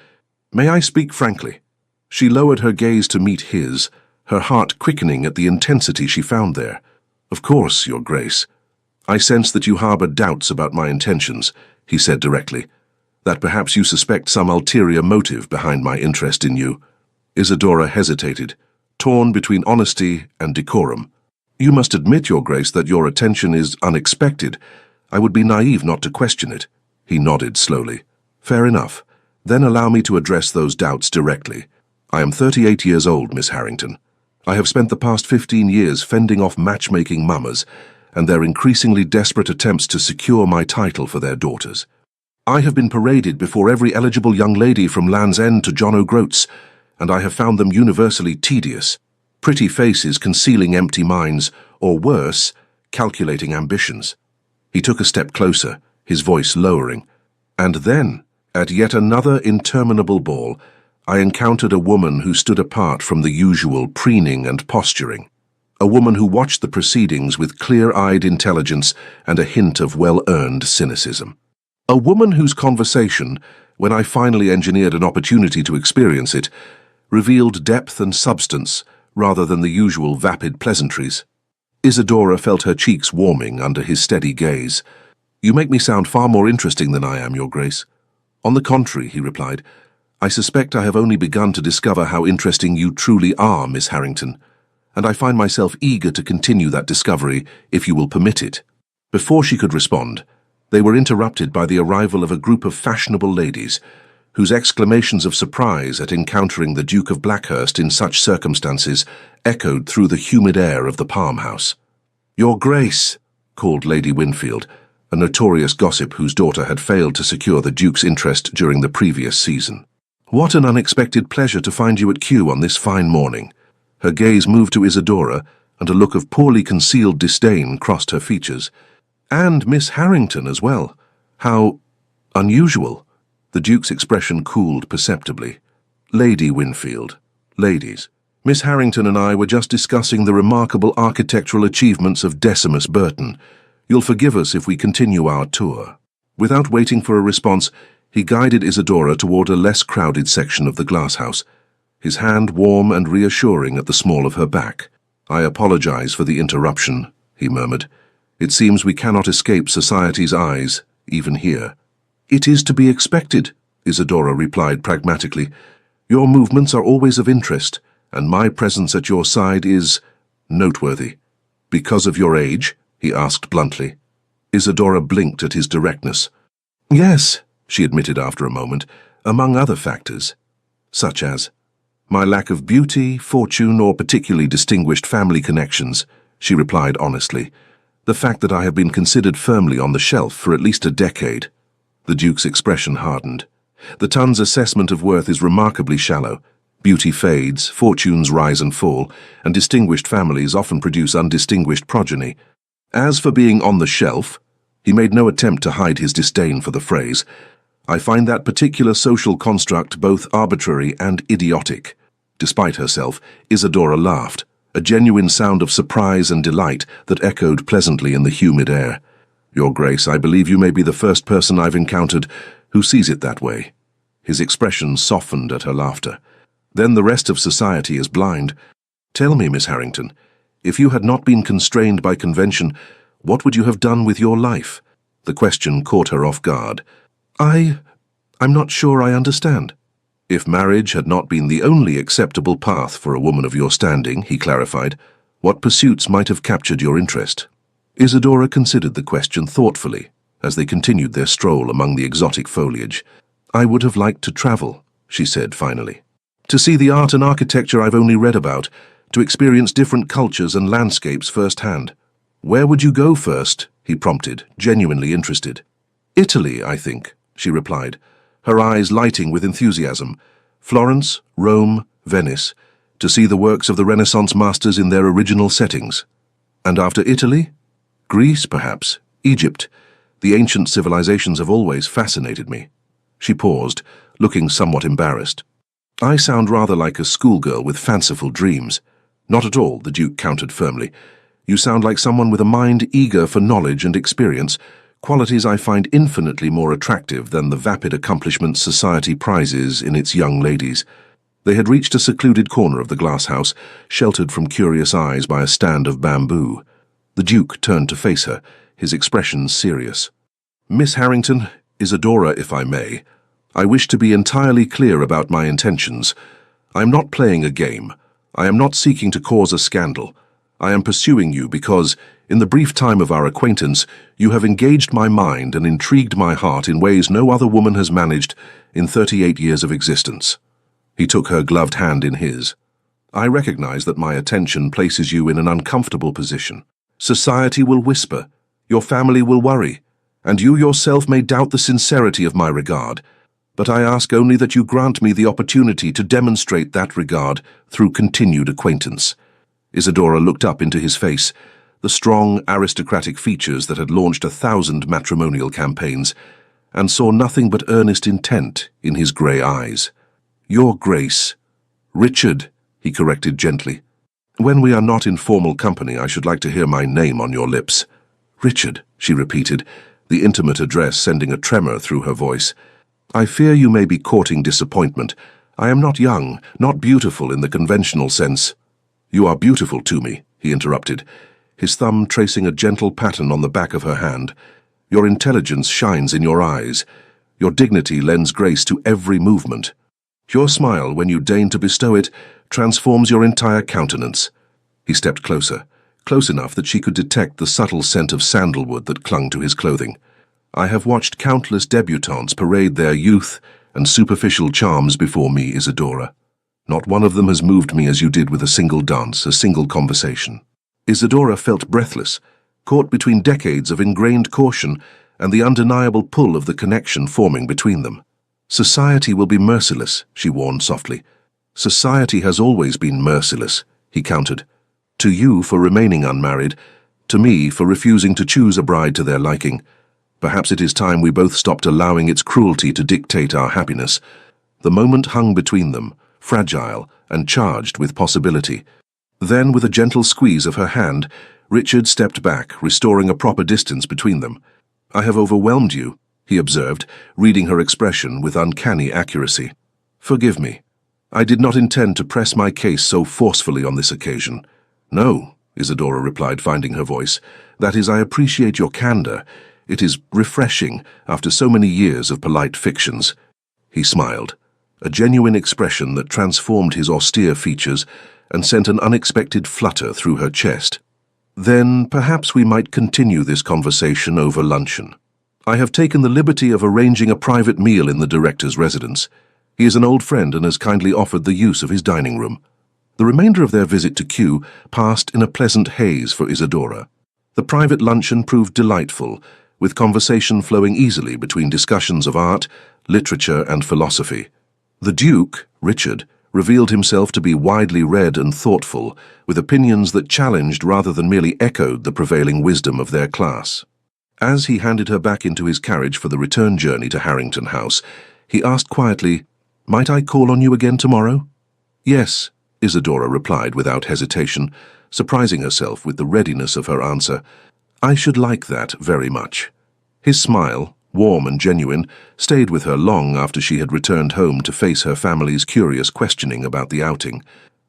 may I speak frankly?" She lowered her gaze to meet his, her heart quickening at the intensity she found there. "Of course, Your Grace. I sense that you harbor doubts about my intentions," he said directly. "That perhaps you suspect some ulterior motive behind my interest in you." Isadora hesitated, torn between honesty and decorum. "You must admit, Your Grace, that your attention is unexpected. I would be naive not to question it." He nodded slowly. "Fair enough. Then allow me to address those doubts directly. I am 38 years old, Miss Harrington. I have spent the past 15 years fending off matchmaking mamas and their increasingly desperate attempts to secure my title for their daughters. I have been paraded before every eligible young lady from Land's End to John O'Groats, and I have found them universally tedious. Pretty faces concealing empty minds, or worse, calculating ambitions." He took a step closer, his voice lowering. "And then, at yet another interminable ball, I encountered a woman who stood apart from the usual preening and posturing. A woman who watched the proceedings with clear-eyed intelligence and a hint of well-earned cynicism. A woman whose conversation, when I finally engineered an opportunity to experience it, revealed depth and substance rather than the usual vapid pleasantries." Isadora felt her cheeks warming under his steady gaze. "You make me sound far more interesting than I am, Your Grace." "On the contrary," he replied, "I suspect I have only begun to discover how interesting you truly are, Miss Harrington, and I find myself eager to continue that discovery if you will permit it." Before she could respond, they were interrupted by the arrival of a group of fashionable ladies, whose exclamations of surprise at encountering the Duke of Blackhurst in such circumstances echoed through the humid air of the Palm House. "Your Grace," called Lady Winfield, a notorious gossip whose daughter had failed to secure the Duke's interest during the previous season. "What an unexpected pleasure to find you at Kew on this fine morning." Her gaze moved to Isadora, and a look of poorly concealed disdain crossed her features. "And Miss Harrington as well. How unusual." The Duke's expression cooled perceptibly. "Lady Winfield, ladies, Miss Harrington and I were just discussing the remarkable architectural achievements of Decimus Burton. You'll forgive us if we continue our tour." Without waiting for a response, He guided Isadora toward a less crowded section of the glasshouse, his hand warm and reassuring at the small of her back. "I apologize for the interruption," he murmured. "It seems we cannot escape society's eyes, even here." "It is to be expected," Isadora replied pragmatically. "Your movements are always of interest, and my presence at your side is noteworthy." "Because of your age?" he asked bluntly. Isadora blinked at his directness. "Yes," she admitted after a moment, "among other factors." "Such as?" "My lack of beauty, fortune, or particularly distinguished family connections," she replied honestly. "The fact that I have been considered firmly on the shelf for at least a decade." The Duke's expression hardened. "The Tun's assessment of worth is remarkably shallow. Beauty fades, fortunes rise and fall, and distinguished families often produce undistinguished progeny. As for being on the shelf," he made no attempt to hide his disdain for the phrase, "I find that particular social construct both arbitrary and idiotic." Despite herself, Isadora laughed, a genuine sound of surprise and delight that echoed pleasantly in the humid air. "Your Grace, I believe you may be the first person I've encountered who sees it that way." His expression softened at her laughter. "Then the rest of society is blind. Tell me, Miss Harrington, if you had not been constrained by convention, what would you have done with your life?" The question caught her off guard. I'm not sure I understand." "If marriage had not been the only acceptable path for a woman of your standing," he clarified, "what pursuits might have captured your interest?" Isadora considered the question thoughtfully as they continued their stroll among the exotic foliage. "I would have liked to travel," she said finally. "To see the art and architecture I've only read about, to experience different cultures and landscapes firsthand." "Where would you go first?" he prompted, genuinely interested. "Italy, I think," she replied, her eyes lighting with enthusiasm. "Florence, Rome, Venice, to see the works of the Renaissance masters in their original settings." "And after Italy?" "Greece, perhaps. Egypt. The ancient civilizations have always fascinated me." She paused, looking somewhat embarrassed. "I sound rather like a schoolgirl with fanciful dreams." "Not at all," the Duke countered firmly. "You sound like someone with a mind eager for knowledge and experience, qualities I find infinitely more attractive than the vapid accomplishments society prizes in its young ladies." They had reached a secluded corner of the glasshouse, sheltered from curious eyes by a stand of bamboo. The Duke turned to face her, his expression serious. "Miss Harrington, Isadora, if I may, I wish to be entirely clear about my intentions. I am not playing a game. I am not seeking to cause a scandal. I am pursuing you because, in the brief time of our acquaintance, you have engaged my mind and intrigued my heart in ways no other woman has managed in 38 years of existence." He took her gloved hand in his. "I recognize that my attention places you in an uncomfortable position. Society will whisper, your family will worry, and you yourself may doubt the sincerity of my regard. But I ask only that you grant me the opportunity to demonstrate that regard through continued acquaintance." Isadora looked up into his face, the strong, aristocratic features that had launched 1,000 matrimonial campaigns, and saw nothing but earnest intent in his grey eyes. "Your Grace." "Richard," he corrected gently. "When we are not in formal company, I should like to hear my name on your lips." "Richard," she repeated, the intimate address sending a tremor through her voice. "I fear you may be courting disappointment. I am not young, not beautiful in the conventional sense." "You are beautiful to me," he interrupted, his thumb tracing a gentle pattern on the back of her hand. "Your intelligence shines in your eyes. Your dignity lends grace to every movement. Your smile, when you deign to bestow it, transforms your entire countenance." He stepped closer, close enough that she could detect the subtle scent of sandalwood that clung to his clothing. "I have watched countless debutantes parade their youth and superficial charms before me, Isadora. Not one of them has moved me as you did with a single dance, a single conversation." Isadora felt breathless, caught between decades of ingrained caution and the undeniable pull of the connection forming between them. "Society will be merciless," she warned softly. "Society has always been merciless," he countered. "To you for remaining unmarried, to me for refusing to choose a bride to their liking. Perhaps it is time we both stopped allowing its cruelty to dictate our happiness." The moment hung between them, fragile and charged with possibility. Then, with a gentle squeeze of her hand, Richard stepped back, restoring a proper distance between them. "I have overwhelmed you," he observed, reading her expression with uncanny accuracy. "Forgive me. I did not intend to press my case so forcefully on this occasion." "No," Isadora replied, finding her voice. "That is, I appreciate your candor. It is refreshing after so many years of polite fictions." He smiled, a genuine expression that transformed his austere features and sent an unexpected flutter through her chest. "Then perhaps we might continue this conversation over luncheon. I have taken the liberty of arranging a private meal in the director's residence. He is an old friend and has kindly offered the use of his dining room." The remainder of their visit to Kew passed in a pleasant haze for Isadora. The private luncheon proved delightful, with conversation flowing easily between discussions of art, literature, and philosophy. The Duke, Richard, revealed himself to be widely read and thoughtful, with opinions that challenged rather than merely echoed the prevailing wisdom of their class. As he handed her back into his carriage for the return journey to Harrington House, he asked quietly, "Might I call on you again tomorrow?" "Yes," Isadora replied without hesitation, surprising herself with the readiness of her answer. "I should like that very much." His smile, warm and genuine, stayed with her long after she had returned home to face her family's curious questioning about the outing.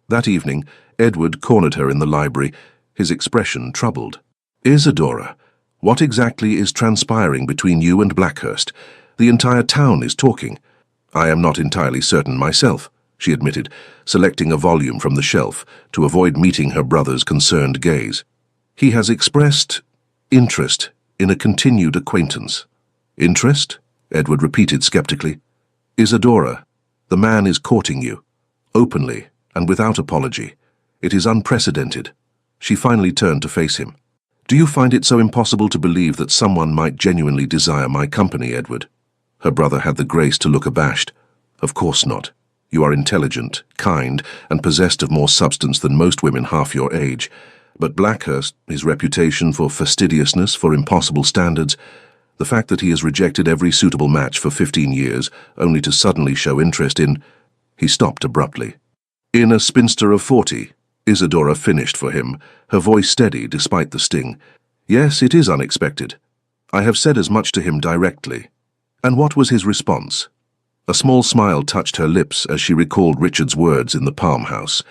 That evening, Edward cornered her in the library, his expression troubled. "Isadora, what exactly is transpiring between you and Blackhurst? The entire town is talking." "I am not entirely certain myself," she admitted, selecting a volume from the shelf to avoid meeting her brother's concerned gaze. "He has expressed interest in a continued acquaintance." "Interest?" Edward repeated skeptically. "Isadora, the man is courting you, openly and without apology. It is unprecedented." She finally turned to face him. "Do you find it so impossible to believe that someone might genuinely desire my company, Edward?" Her brother had the grace to look abashed. "Of course not. You are intelligent, kind, and possessed of more substance than most women half your age. But Blackhurst, his reputation for fastidiousness, for impossible standards, the fact that he has rejected every suitable match for 15 years, only to suddenly show interest in—" He stopped abruptly. "In a spinster of 40, Isadora finished for him, her voice steady despite the sting. "Yes, it is unexpected. I have said as much to him directly." "And what was his response?" A small smile touched her lips as she recalled Richard's words in the Palm House.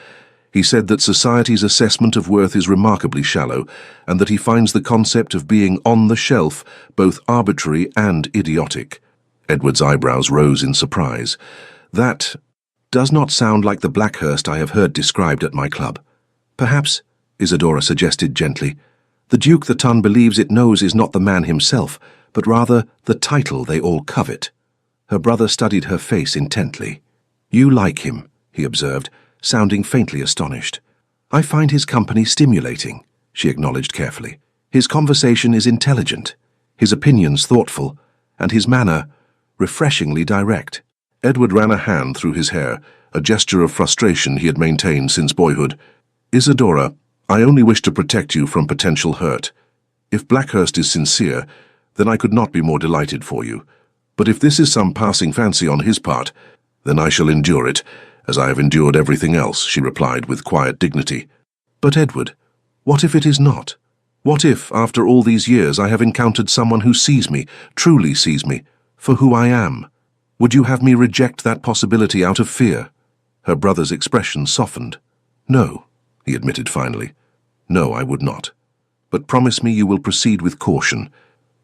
He said that society's assessment of worth is remarkably shallow, and that he finds the concept of being on the shelf both arbitrary and idiotic. Edward's eyebrows rose in surprise. "That does not sound like the Blackhurst I have heard described at my club." "Perhaps," Isadora suggested gently, "the Duke the Ton believes it knows is not the man himself, but rather the title they all covet." Her brother studied her face intently. "You like him," he observed, sounding faintly astonished. "I find his company stimulating," she acknowledged carefully. "His conversation is intelligent, his opinions thoughtful, and his manner refreshingly direct." Edward ran a hand through his hair, a gesture of frustration he had maintained since boyhood. "Isadora, I only wish to protect you from potential hurt. If Blackhurst is sincere, then I could not be more delighted for you. But if this is some passing fancy on his part, then I shall endure it, as I have endured everything else," she replied with quiet dignity. "But Edward, what if it is not? What if, after all these years, I have encountered someone who sees me, truly sees me, for who I am? Would you have me reject that possibility out of fear?" Her brother's expression softened. "No," he admitted finally. "No, I would not. But promise me you will proceed with caution.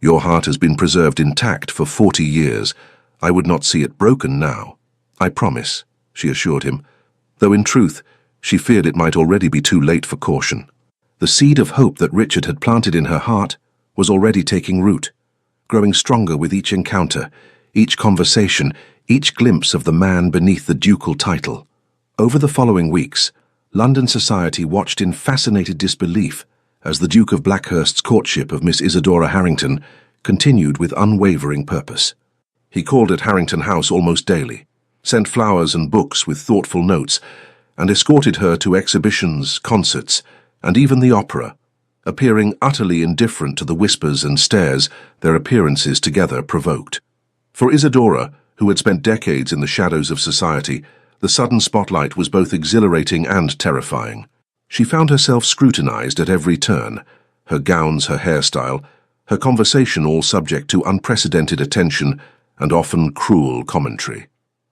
Your heart has been preserved intact for 40 years. I would not see it broken now. I promise," she assured him, though in truth she feared it might already be too late for caution. The seed of hope that Richard had planted in her heart was already taking root, growing stronger with each encounter, each conversation, each glimpse of the man beneath the ducal title. Over the following weeks, London society watched in fascinated disbelief as the Duke of Blackhurst's courtship of Miss Isadora Harrington continued with unwavering purpose. He called at Harrington House almost daily, sent flowers and books with thoughtful notes, and escorted her to exhibitions, concerts, and even the opera, appearing utterly indifferent to the whispers and stares their appearances together provoked. For Isadora, who had spent decades in the shadows of society, the sudden spotlight was both exhilarating and terrifying. She found herself scrutinized at every turn, her gowns, her hairstyle, her conversation all subject to unprecedented attention and often cruel commentary.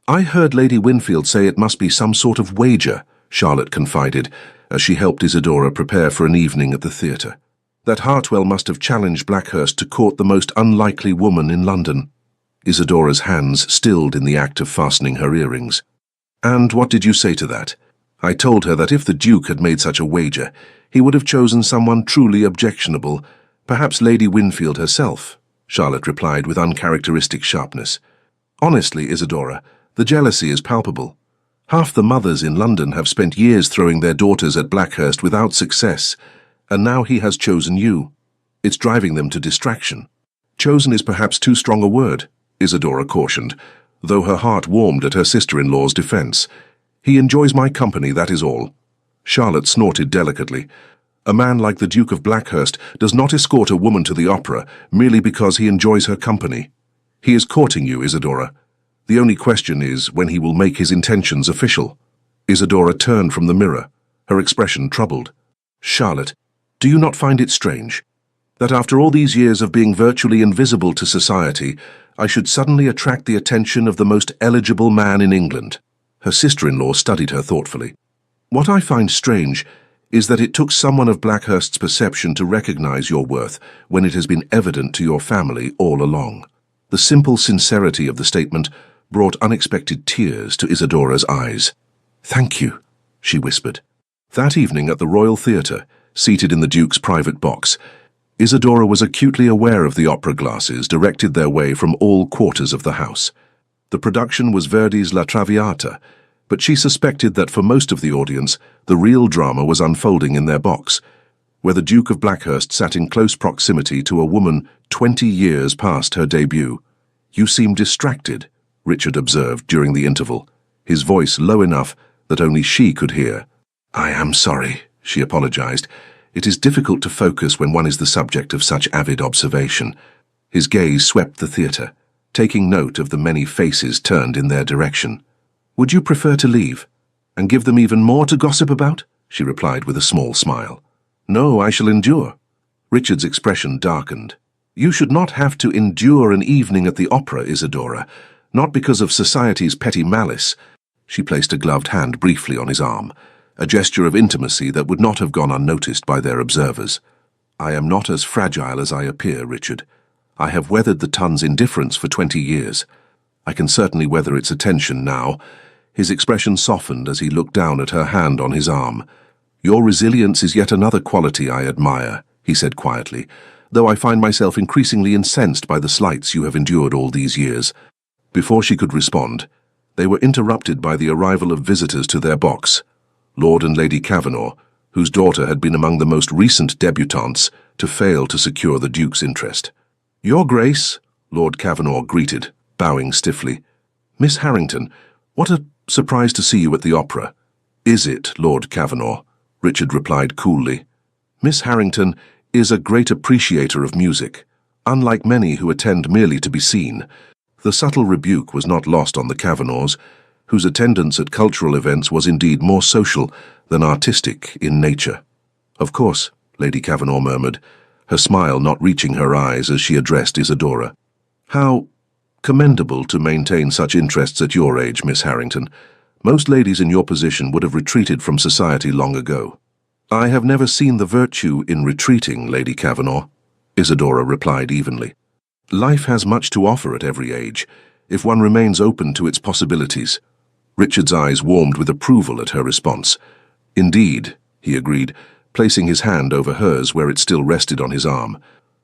"I heard Lady Winfield say it must be some sort of wager," Charlotte confided, as she helped Isadora prepare for an evening at the theatre. "That Hartwell must have challenged Blackhurst to court the most unlikely woman in London." Isadora's hands stilled in the act of fastening her earrings. "And what did you say to that?" "I told her that if the Duke had made such a wager, he would have chosen someone truly objectionable, perhaps Lady Winfield herself," Charlotte replied with uncharacteristic sharpness. "Honestly, Isadora, the jealousy is palpable. Half the mothers in London have spent years throwing their daughters at Blackhurst without success, and now he has chosen you. It's driving them to distraction." "Chosen is perhaps too strong a word," Isadora cautioned, though her heart warmed at her sister-in-law's defense. "He enjoys my company, that is all." Charlotte snorted delicately. "A man like the Duke of Blackhurst does not escort a woman to the opera merely because he enjoys her company. He is courting you, Isadora. The only question is when he will make his intentions official." Isadora turned from the mirror, her expression troubled. "Charlotte, do you not find it strange that after all these years of being virtually invisible to society, I should suddenly attract the attention of the most eligible man in England?" Her sister-in-law studied her thoughtfully. "What I find strange is that it took someone of Blackhurst's perception to recognize your worth when it has been evident to your family all along." The simple sincerity of the statement brought unexpected tears to Isadora's eyes. "Thank you," she whispered. That evening at the Royal Theatre, seated in the Duke's private box, Isadora was acutely aware of the opera glasses directed their way from all quarters of the house. The production was Verdi's La Traviata, but she suspected that for most of the audience, the real drama was unfolding in their box, where the Duke of Blackhurst sat in close proximity to a woman 20 years past her debut. "You seem distracted," Richard observed during the interval, his voice low enough that only she could hear. "I am sorry," she apologized. "It is difficult to focus when one is the subject of such avid observation." His gaze swept the theatre, taking note of the many faces turned in their direction. "Would you prefer to leave, and give them even more to gossip about?" she replied with a small smile. "No, I shall endure." Richard's expression darkened. "You should not have to endure an evening at the opera, Isadora, not because of society's petty malice." She placed a gloved hand briefly on his arm, a gesture of intimacy that would not have gone unnoticed by their observers. "I am not as fragile as I appear, Richard. I have weathered the Tun's indifference for 20 years. I can certainly weather its attention now." His expression softened as he looked down at her hand on his arm. "Your resilience is yet another quality I admire," he said quietly, "though I find myself increasingly incensed by the slights you have endured all these years." Before she could respond, they were interrupted by the arrival of visitors to their box. Lord and Lady Cavanaugh, whose daughter had been among the most recent debutantes to fail to secure the Duke's interest. "Your Grace," Lord Cavanaugh greeted, bowing stiffly. "Miss Harrington, what a surprise to see you at the opera." "Is it, Lord Cavanaugh?" Richard replied coolly. "Miss Harrington is a great appreciator of music, unlike many who attend merely to be seen." The subtle rebuke was not lost on the Cavanaughs, whose attendance at cultural events was indeed more social than artistic in nature. "Of course," Lady Cavanaugh murmured, her smile not reaching her eyes as she addressed Isadora. "How commendable to maintain such interests at your age, Miss Harrington. Most ladies in your position would have retreated from society long ago." "I have never seen the virtue in retreating, Lady Cavanaugh," Isadora replied evenly. "Life has much to offer at every age, if one remains open to its possibilities." Richard's eyes warmed with approval at her response. "Indeed," he agreed, placing his hand over hers where it still rested on his arm.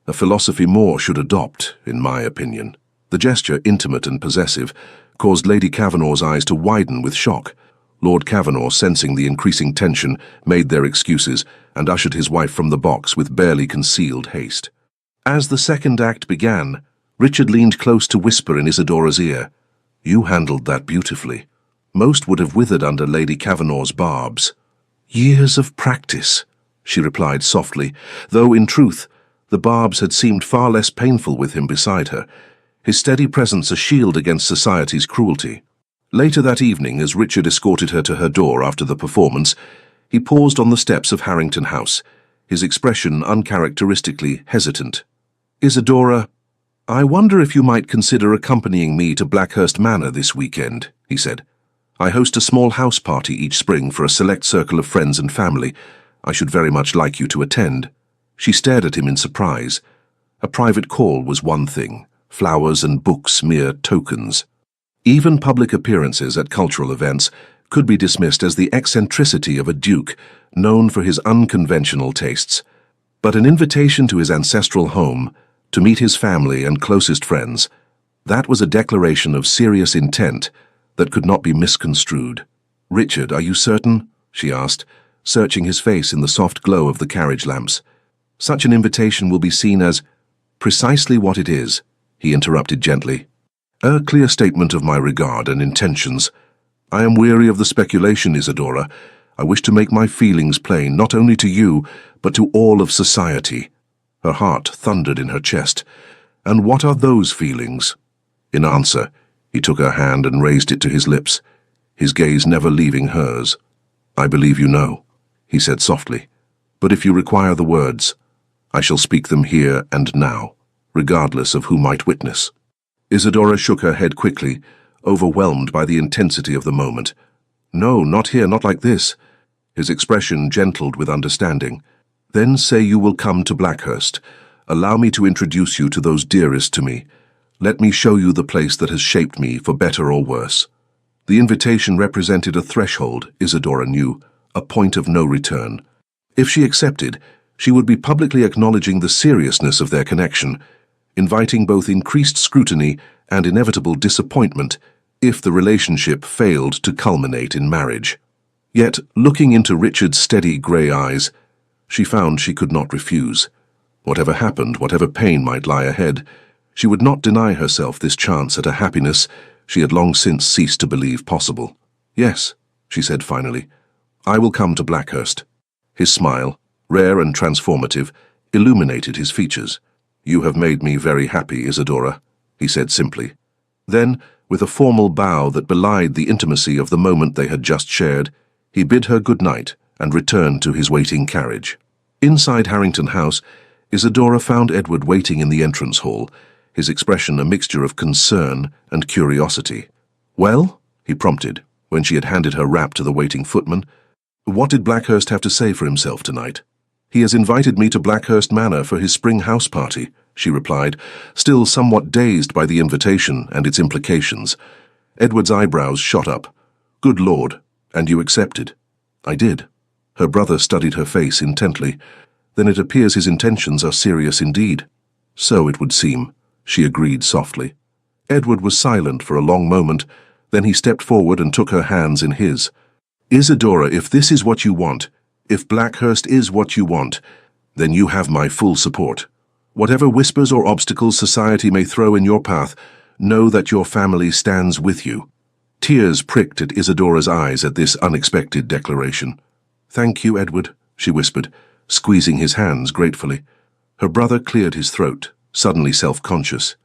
"A philosophy more should adopt, in my opinion." The gesture, intimate and possessive, caused Lady Cavanaugh's eyes to widen with shock. Lord Cavanaugh, sensing the increasing tension, made their excuses and ushered his wife from the box with barely concealed haste. As the second act began, Richard leaned close to whisper in Isadora's ear, "You handled that beautifully. Most would have withered under Lady Cavanaugh's barbs." "Years of practice," she replied softly, though in truth the barbs had seemed far less painful with him beside her, his steady presence a shield against society's cruelty. Later that evening, as Richard escorted her to her door after the performance, he paused on the steps of Harrington House, his expression uncharacteristically hesitant. Isadora, I wonder if you might consider accompanying me to Blackhurst Manor this weekend, he said. I host a small house party each spring for a select circle of friends and family. I should very much like you to attend. She stared at him in surprise. A private call was one thing, flowers and books mere tokens. Even public appearances at cultural events could be dismissed as the eccentricity of a duke, known for his unconventional tastes. But an invitation to his ancestral home, to meet his family and closest friends, that was a declaration of serious intent that could not be misconstrued. "Richard, are you certain?" she asked, searching his face in the soft glow of the carriage lamps. "Such an invitation will be seen as—" "Precisely what it is," he interrupted gently. "A clear statement of my regard and intentions. I am weary of the speculation, Isadora. I wish to make my feelings plain, not only to you, but to all of society." Her heart thundered in her chest. "And what are those feelings?" In answer, he took her hand and raised it to his lips, his gaze never leaving hers. "I believe you know," he said softly. "But if you require the words, I shall speak them here and now, regardless of who might witness." Isadora shook her head quickly, overwhelmed by the intensity of the moment. "No, not here, not like this." His expression gentled with understanding. "Then say you will come to Blackhurst. Allow me to introduce you to those dearest to me. Let me show you the place that has shaped me for better or worse." The invitation represented a threshold, Isadora knew, a point of no return. If she accepted, she would be publicly acknowledging the seriousness of their connection, inviting both increased scrutiny and inevitable disappointment if the relationship failed to culminate in marriage. Yet, looking into Richard's steady grey eyes, she found she could not refuse. Whatever happened, whatever pain might lie ahead, she would not deny herself this chance at a happiness she had long since ceased to believe possible. "Yes," she said finally, "I will come to Blackhurst." His smile, rare and transformative, illuminated his features. "You have made me very happy, Isadora," he said simply. Then, with a formal bow that belied the intimacy of the moment they had just shared, he bid her good night and returned to his waiting carriage. Inside Harrington House, Isadora found Edward waiting in the entrance hall, his expression a mixture of concern and curiosity. "Well?" he prompted, when she had handed her wrap to the waiting footman. "What did Blackhurst have to say for himself tonight?" "He has invited me to Blackhurst Manor for his spring house party," she replied, still somewhat dazed by the invitation and its implications. Edward's eyebrows shot up. "Good Lord, and you accepted?" "I did." Her brother studied her face intently. "Then it appears his intentions are serious indeed." "So it would seem," she agreed softly. Edward was silent for a long moment, then he stepped forward and took her hands in his. "Isadora, if this is what you want, if Blackhurst is what you want, then you have my full support. Whatever whispers or obstacles society may throw in your path, know that your family stands with you." Tears pricked at Isadora's eyes at this unexpected declaration. "Thank you, Edward," she whispered, squeezing his hands gratefully. Her brother cleared his throat, suddenly self-conscious.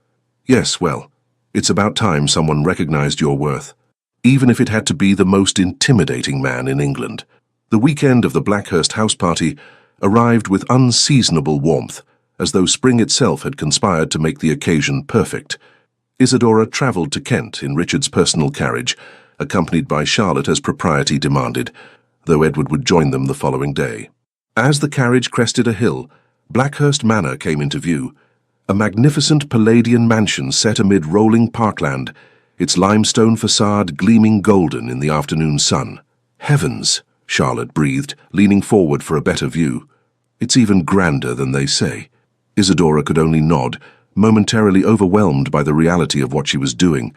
"Yes, well, it's about time someone recognized your worth, even if it had to be the most intimidating man in England." The weekend of the Blackhurst house party arrived with unseasonable warmth, as though spring itself had conspired to make the occasion perfect. Isadora travelled to Kent in Richard's personal carriage, accompanied by Charlotte as propriety demanded, though Edward would join them the following day. As the carriage crested a hill, Blackhurst Manor came into view, a magnificent Palladian mansion set amid rolling parkland, its limestone facade gleaming golden in the afternoon sun. "Heavens!" Charlotte breathed, leaning forward for a better view. "It's even grander than they say." Isadora could only nod, momentarily overwhelmed by the reality of what she was doing,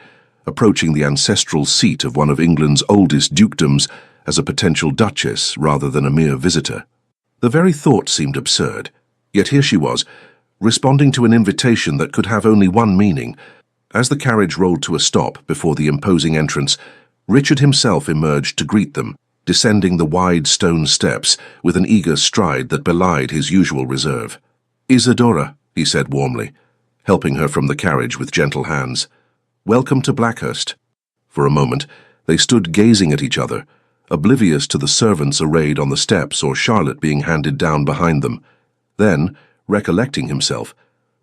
approaching the ancestral seat of one of England's oldest dukedoms as a potential duchess rather than a mere visitor. The very thought seemed absurd, yet here she was, responding to an invitation that could have only one meaning. As the carriage rolled to a stop before the imposing entrance, Richard himself emerged to greet them, descending the wide stone steps with an eager stride that belied his usual reserve. "Isadora," he said warmly, helping her from the carriage with gentle hands. "Welcome to Blackhurst." For a moment, they stood gazing at each other, oblivious to the servants arrayed on the steps or Charlotte being handed down behind them. Then, recollecting himself,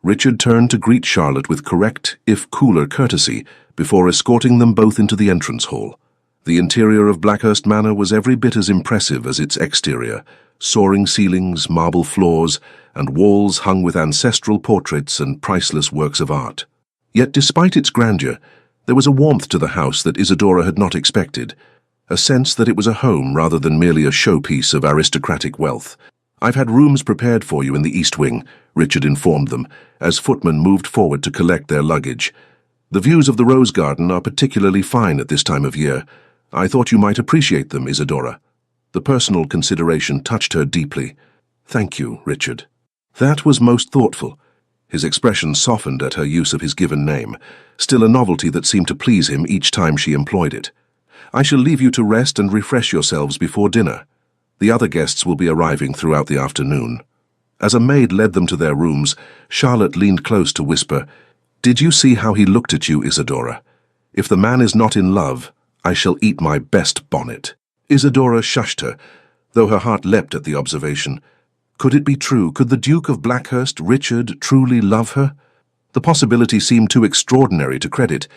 Richard turned to greet Charlotte with correct, if cooler, courtesy before escorting them both into the entrance hall. The interior of Blackhurst Manor was every bit as impressive as its exterior, soaring ceilings, marble floors, and walls hung with ancestral portraits and priceless works of art. Yet despite its grandeur, there was a warmth to the house that Isadora had not expected, a sense that it was a home rather than merely a showpiece of aristocratic wealth. "I've had rooms prepared for you in the East Wing," Richard informed them, as footmen moved forward to collect their luggage. "The views of the Rose Garden are particularly fine at this time of year. I thought you might appreciate them, Isadora." The personal consideration touched her deeply. "Thank you, Richard." That was most thoughtful. His expression softened at her use of his given name, still a novelty that seemed to please him each time she employed it. "I shall leave you to rest and refresh yourselves before dinner. The other guests will be arriving throughout the afternoon." As a maid led them to their rooms, Charlotte leaned close to whisper, "Did you see how he looked at you, Isadora? If the man is not in love, I shall eat my best bonnet." Isadora shushed her, though her heart leapt at the observation. Could it be true? Could the Duke of Blackhurst, Richard, truly love her? The possibility seemed too extraordinary to credit,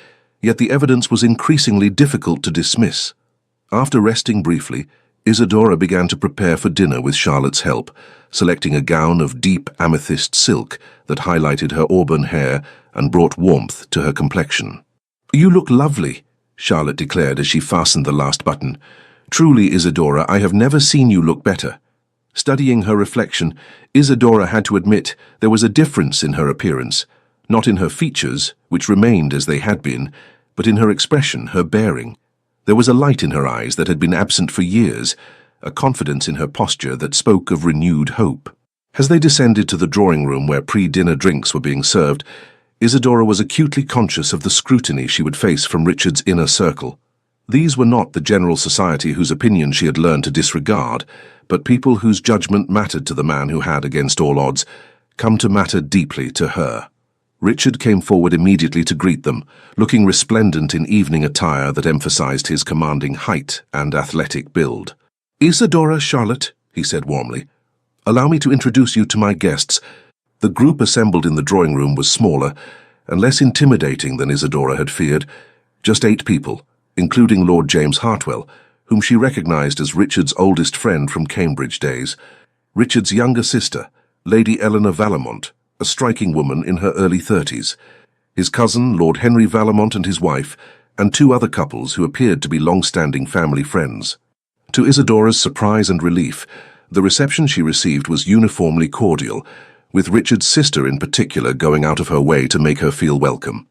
yet the evidence was increasingly difficult to dismiss. After resting briefly, Isadora began to prepare for dinner with Charlotte's help, selecting a gown of deep amethyst silk that highlighted her auburn hair and brought warmth to her complexion. "You look lovely," Charlotte declared as she fastened the last button. "Truly, Isadora, I have never seen you look better." Studying her reflection, Isadora had to admit there was a difference in her appearance, not in her features, which remained as they had been, but in her expression, her bearing. There was a light in her eyes that had been absent for years, a confidence in her posture that spoke of renewed hope. As they descended to the drawing-room where pre-dinner drinks were being served, Isadora was acutely conscious of the scrutiny she would face from Richard's inner circle. These were not the general society whose opinion she had learned to disregard, but people whose judgment mattered to the man who had, against all odds, come to matter deeply to her. Richard came forward immediately to greet them, looking resplendent in evening attire that emphasized his commanding height and athletic build. "Isadora, Charlotte," he said warmly, "allow me to introduce you to my guests." The group assembled in the drawing-room was smaller and less intimidating than Isadora had feared. Just 8 people, including Lord James Hartwell, whom she recognized as Richard's oldest friend from Cambridge days, Richard's younger sister, Lady Eleanor Vallemont, a striking woman in her early 30s, his cousin, Lord Henry Vallemont and his wife, and 2 other couples who appeared to be long-standing family friends. To Isadora's surprise and relief, the reception she received was uniformly cordial, with Richard's sister in particular going out of her way to make her feel welcome.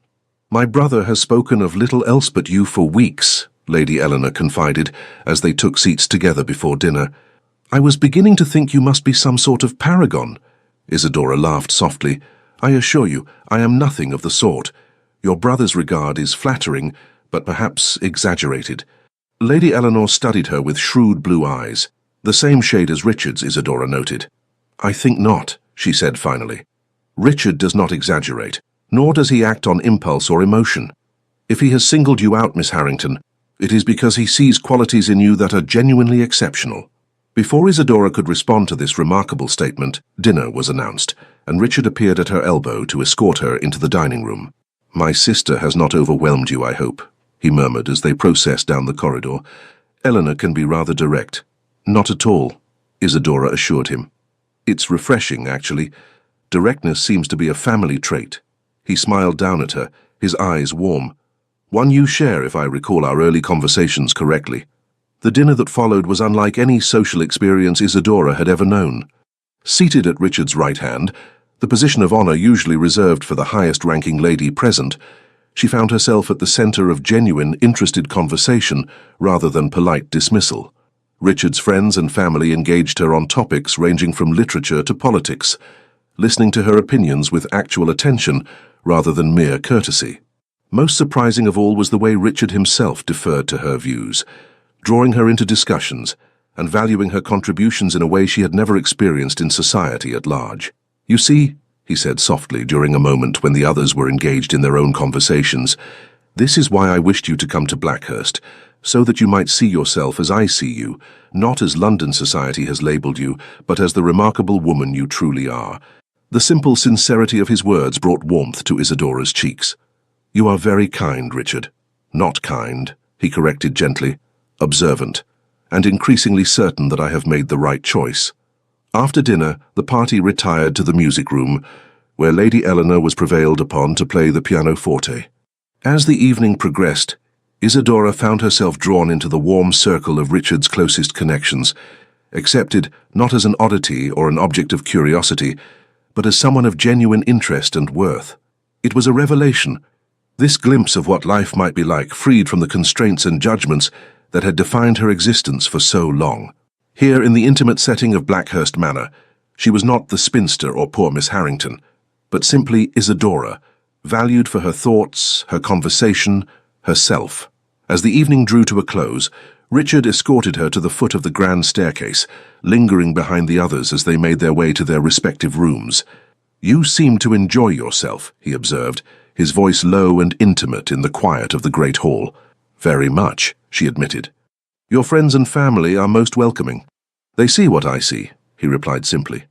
"My brother has spoken of little else but you for weeks," Lady Eleanor confided as they took seats together before dinner. "I was beginning to think you must be some sort of paragon." Isadora laughed softly. "I assure you, I am nothing of the sort. Your brother's regard is flattering, but perhaps exaggerated." Lady Eleanor studied her with shrewd blue eyes, the same shade as Richard's, Isadora noted. "I think not," she said finally. "Richard does not exaggerate, nor does he act on impulse or emotion. If he has singled you out, Miss Harrington, it is because he sees qualities in you that are genuinely exceptional." Before Isadora could respond to this remarkable statement, dinner was announced, and Richard appeared at her elbow to escort her into the dining room. "My sister has not overwhelmed you, I hope," he murmured as they processed down the corridor. "Eleanor can be rather direct." "Not at all," Isadora assured him. "It's refreshing, actually. Directness seems to be a family trait." He smiled down at her, his eyes warm. "One you share, if I recall our early conversations correctly." The dinner that followed was unlike any social experience Isadora had ever known. Seated at Richard's right hand, the position of honor usually reserved for the highest-ranking lady present, she found herself at the center of genuine, interested conversation rather than polite dismissal. Richard's friends and family engaged her on topics ranging from literature to politics, listening to her opinions with actual attention rather than mere courtesy. Most surprising of all was the way Richard himself deferred to her views, drawing her into discussions and valuing her contributions in a way she had never experienced in society at large. "You see," he said softly during a moment when the others were engaged in their own conversations, "this is why I wished you to come to Blackhurst, so that you might see yourself as I see you, not as London society has labelled you, but as the remarkable woman you truly are. The simple sincerity of his words brought warmth to Isadora's cheeks. "You are very kind, Richard." "Not kind," he corrected gently, "observant, and increasingly certain that I have made the right choice." After dinner, the party retired to the music room, where Lady Eleanor was prevailed upon to play the pianoforte. As the evening progressed, Isadora found herself drawn into the warm circle of Richard's closest connections, accepted not as an oddity or an object of curiosity, but as someone of genuine interest and worth. It was a revelation, this glimpse of what life might be like, freed from the constraints and judgments that had defined her existence for so long. Here, in the intimate setting of Blackhurst Manor, she was not the spinster or poor Miss Harrington, but simply Isadora, valued for her thoughts, her conversation, herself. As the evening drew to a close, Richard escorted her to the foot of the grand staircase, lingering behind the others as they made their way to their respective rooms. "You seem to enjoy yourself," he observed, his voice low and intimate in the quiet of the great hall. "Very much," she admitted. "Your friends and family are most welcoming." "They see what I see," he replied simply.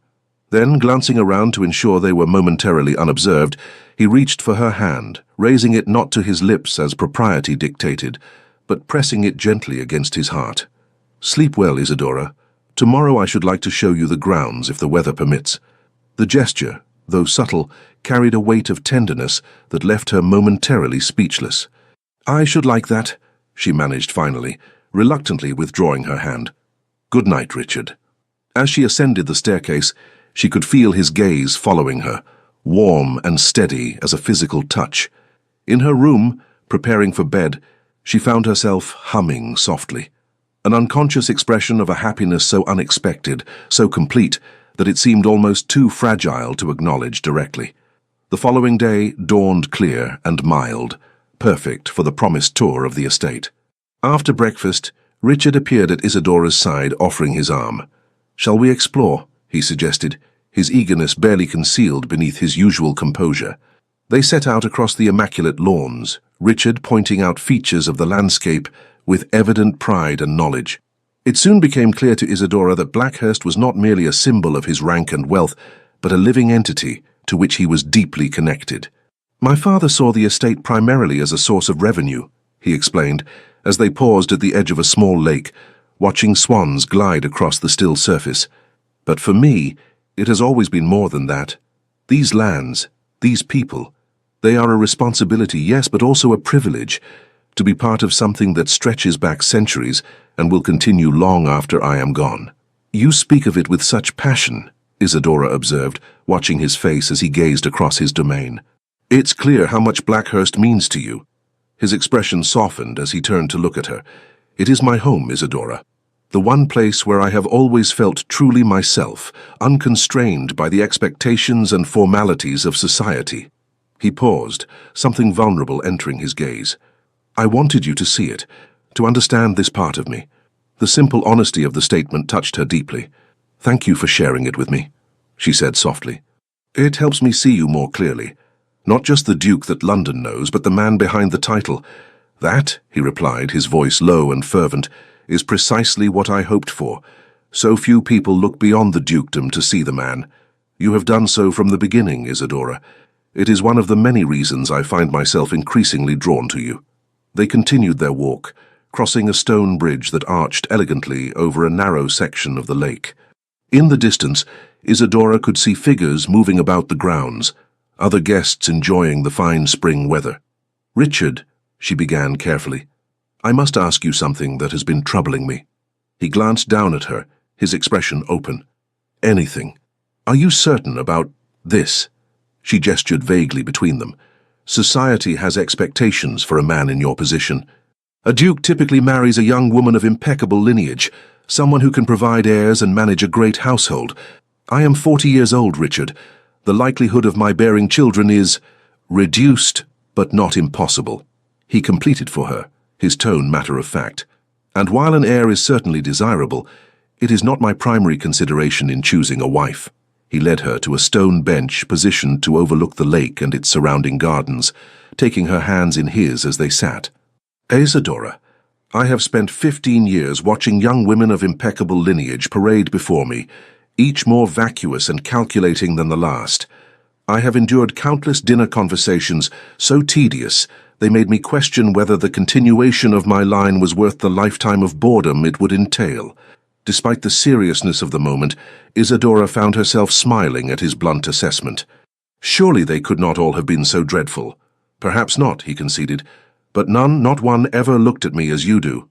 Then, glancing around to ensure they were momentarily unobserved, he reached for her hand, raising it not to his lips as propriety dictated, but pressing it gently against his heart. "Sleep well, Isadora. Tomorrow I should like to show you the grounds, if the weather permits." The gesture, though subtle, carried a weight of tenderness that left her momentarily speechless. "I should like that," she managed finally, reluctantly withdrawing her hand. "Good night, Richard." As she ascended the staircase, she could feel his gaze following her, warm and steady as a physical touch. In her room, preparing for bed, she found herself humming softly, an unconscious expression of a happiness so unexpected, so complete, that it seemed almost too fragile to acknowledge directly. The following day dawned clear and mild, perfect for the promised tour of the estate. After breakfast, Richard appeared at Isadora's side, offering his arm. "Shall we explore?" he suggested, his eagerness barely concealed beneath his usual composure. They set out across the immaculate lawns, Richard pointing out features of the landscape with evident pride and knowledge. It soon became clear to Isadora that Blackhurst was not merely a symbol of his rank and wealth, but a living entity to which he was deeply connected. "My father saw the estate primarily as a source of revenue," he explained, as they paused at the edge of a small lake, watching swans glide across the still surface. "But for me, it has always been more than that. These lands, these people, they are a responsibility, yes, but also a privilege, to be part of something that stretches back centuries and will continue long after I am gone." "You speak of it with such passion," Isadora observed, watching his face as he gazed across his domain. "It's clear how much Blackhurst means to you." His expression softened as he turned to look at her. "It is my home, Isadora. The one place where I have always felt truly myself, unconstrained by the expectations and formalities of society." He paused, something vulnerable entering his gaze. "I wanted you to see it, to understand this part of me." The simple honesty of the statement touched her deeply. "Thank you for sharing it with me," she said softly. "It helps me see you more clearly. Not just the Duke that London knows, but the man behind the title. That," he replied, his voice low and fervent, "is precisely what I hoped for. So few people look beyond the dukedom to see the man. You have done so from the beginning, Isadora. It is one of the many reasons I find myself increasingly drawn to you." They continued their walk, crossing a stone bridge that arched elegantly over a narrow section of the lake. In the distance, Isadora could see figures moving about the grounds, other guests enjoying the fine spring weather. "Richard," she began carefully, "I must ask you something that has been troubling me." He glanced down at her, his expression open. "Anything. Are you certain about this?" She gestured vaguely between them. "Society has expectations for a man in your position. A duke typically marries a young woman of impeccable lineage, someone who can provide heirs and manage a great household. I am 40 years old, Richard. The likelihood of my bearing children is reduced, but not impossible." He completed for her, his tone matter-of-fact. "And while an heir is certainly desirable, it is not my primary consideration in choosing a wife." He led her to a stone bench positioned to overlook the lake and its surrounding gardens, taking her hands in his as they sat. "Isadora, I have spent 15 years watching young women of impeccable lineage parade before me, each more vacuous and calculating than the last. I have endured countless dinner conversations so tedious they made me question whether the continuation of my line was worth the lifetime of boredom it would entail. Despite the seriousness of the moment, Isadora found herself smiling at his blunt assessment. Surely they could not all have been so dreadful. Perhaps not, he conceded, but none, not one, ever looked at me as you do,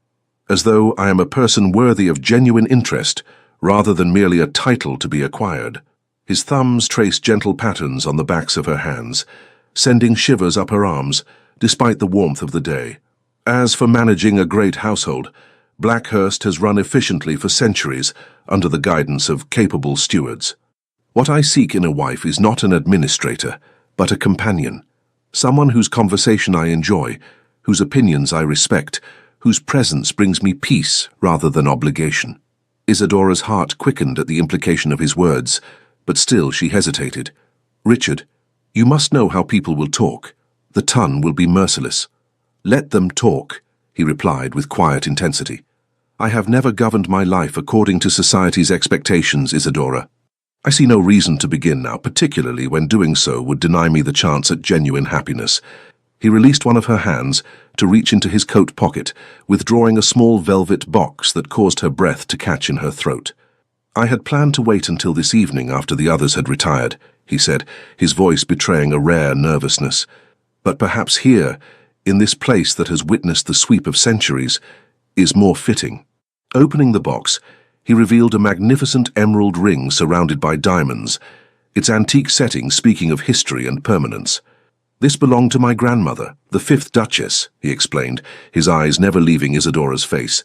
as though I am a person worthy of genuine interest, rather than merely a title to be acquired. His thumbs traced gentle patterns on the backs of her hands, sending shivers up her arms, despite the warmth of the day. As for managing a great household, Blackhurst has run efficiently for centuries under the guidance of capable stewards. What I seek in a wife is not an administrator, but a companion, someone whose conversation I enjoy, whose opinions I respect, whose presence brings me peace rather than obligation. Isadora's heart quickened at the implication of his words, but still she hesitated. Richard, you must know how people will talk. The tongue will be merciless. Let them talk, he replied with quiet intensity. I have never governed my life according to society's expectations, Isadora. I see no reason to begin now, particularly when doing so would deny me the chance at genuine happiness. He released one of her hands to reach into his coat pocket, withdrawing a small velvet box that caused her breath to catch in her throat. I had planned to wait until this evening after the others had retired, he said, his voice betraying a rare nervousness. But perhaps here, in this place that has witnessed the sweep of centuries, is more fitting. Opening the box, he revealed a magnificent emerald ring surrounded by diamonds, its antique setting speaking of history and permanence. This belonged to my grandmother, the 5th Duchess, he explained, his eyes never leaving Isadora's face.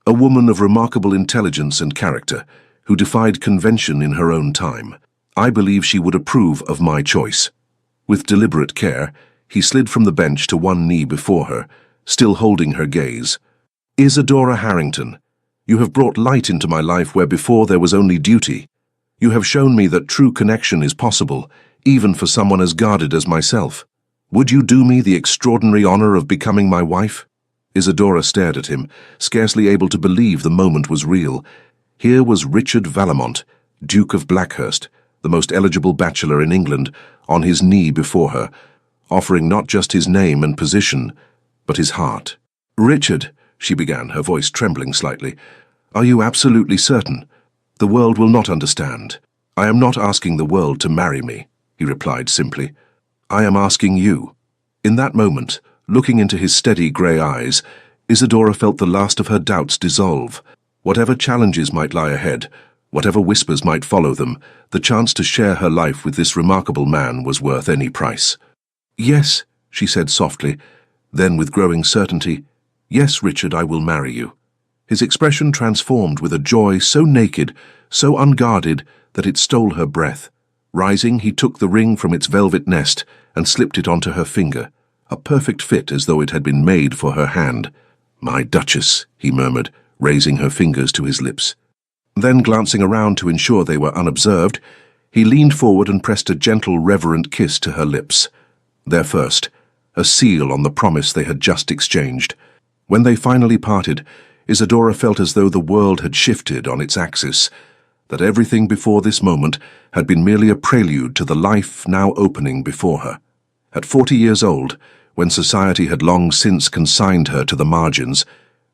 A woman of remarkable intelligence and character, who defied convention in her own time. I believe she would approve of my choice. With deliberate care, he slid from the bench to one knee before her, still holding her gaze. Isadora Harrington, you have brought light into my life where before there was only duty. You have shown me that true connection is possible, even for someone as guarded as myself. Would you do me the extraordinary honor of becoming my wife? Isadora stared at him, scarcely able to believe the moment was real. Here was Richard Vallemont, Duke of Blackhurst, the most eligible bachelor in England, on his knee before her, offering not just his name and position, but his heart. Richard, she began, her voice trembling slightly, are you absolutely certain? The world will not understand. I am not asking the world to marry me, he replied simply. I am asking you. In that moment, looking into his steady grey eyes, Isadora felt the last of her doubts dissolve. Whatever challenges might lie ahead, whatever whispers might follow them, the chance to share her life with this remarkable man was worth any price. Yes, she said softly, then with growing certainty, yes, Richard, I will marry you. His expression transformed with a joy so naked, so unguarded, that it stole her breath. Rising, he took the ring from its velvet nest and slipped it onto her finger, a perfect fit as though it had been made for her hand. My Duchess, he murmured, raising her fingers to his lips. Then, glancing around to ensure they were unobserved, he leaned forward and pressed a gentle, reverent kiss to her lips. Their first, a seal on the promise they had just exchanged. When they finally parted, Isadora felt as though the world had shifted on its axis, that everything before this moment had been merely a prelude to the life now opening before her. At 40 years old, when society had long since consigned her to the margins,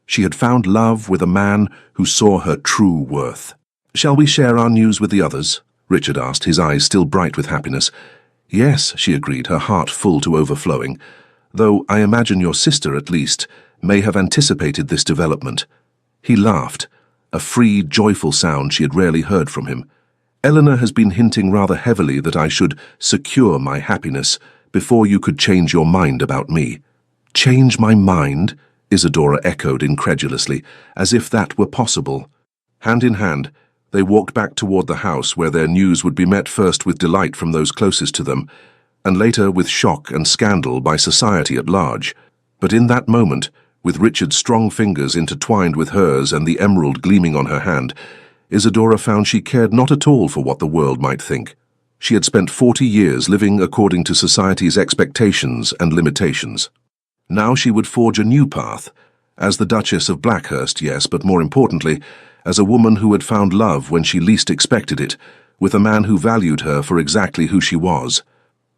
she had found love with a man who saw her true worth. Shall we share our news with the others? Richard asked, his eyes still bright with happiness. Yes, she agreed, her heart full to overflowing, though I imagine your sister, at least, may have anticipated this development. He laughed, a free, joyful sound she had rarely heard from him. Eleanor has been hinting rather heavily that I should secure my happiness before you could change your mind about me. Change my mind? Isadora echoed incredulously, as if that were possible. Hand in hand, they walked back toward the house where their news would be met first with delight from those closest to them, and later with shock and scandal by society at large. But in that moment, with Richard's strong fingers intertwined with hers and the emerald gleaming on her hand, Isadora found she cared not at all for what the world might think. She had spent 40 years living according to society's expectations and limitations. Now she would forge a new path, as the Duchess of Blackhurst, yes, but more importantly, as a woman who had found love when she least expected it, with a man who valued her for exactly who she was.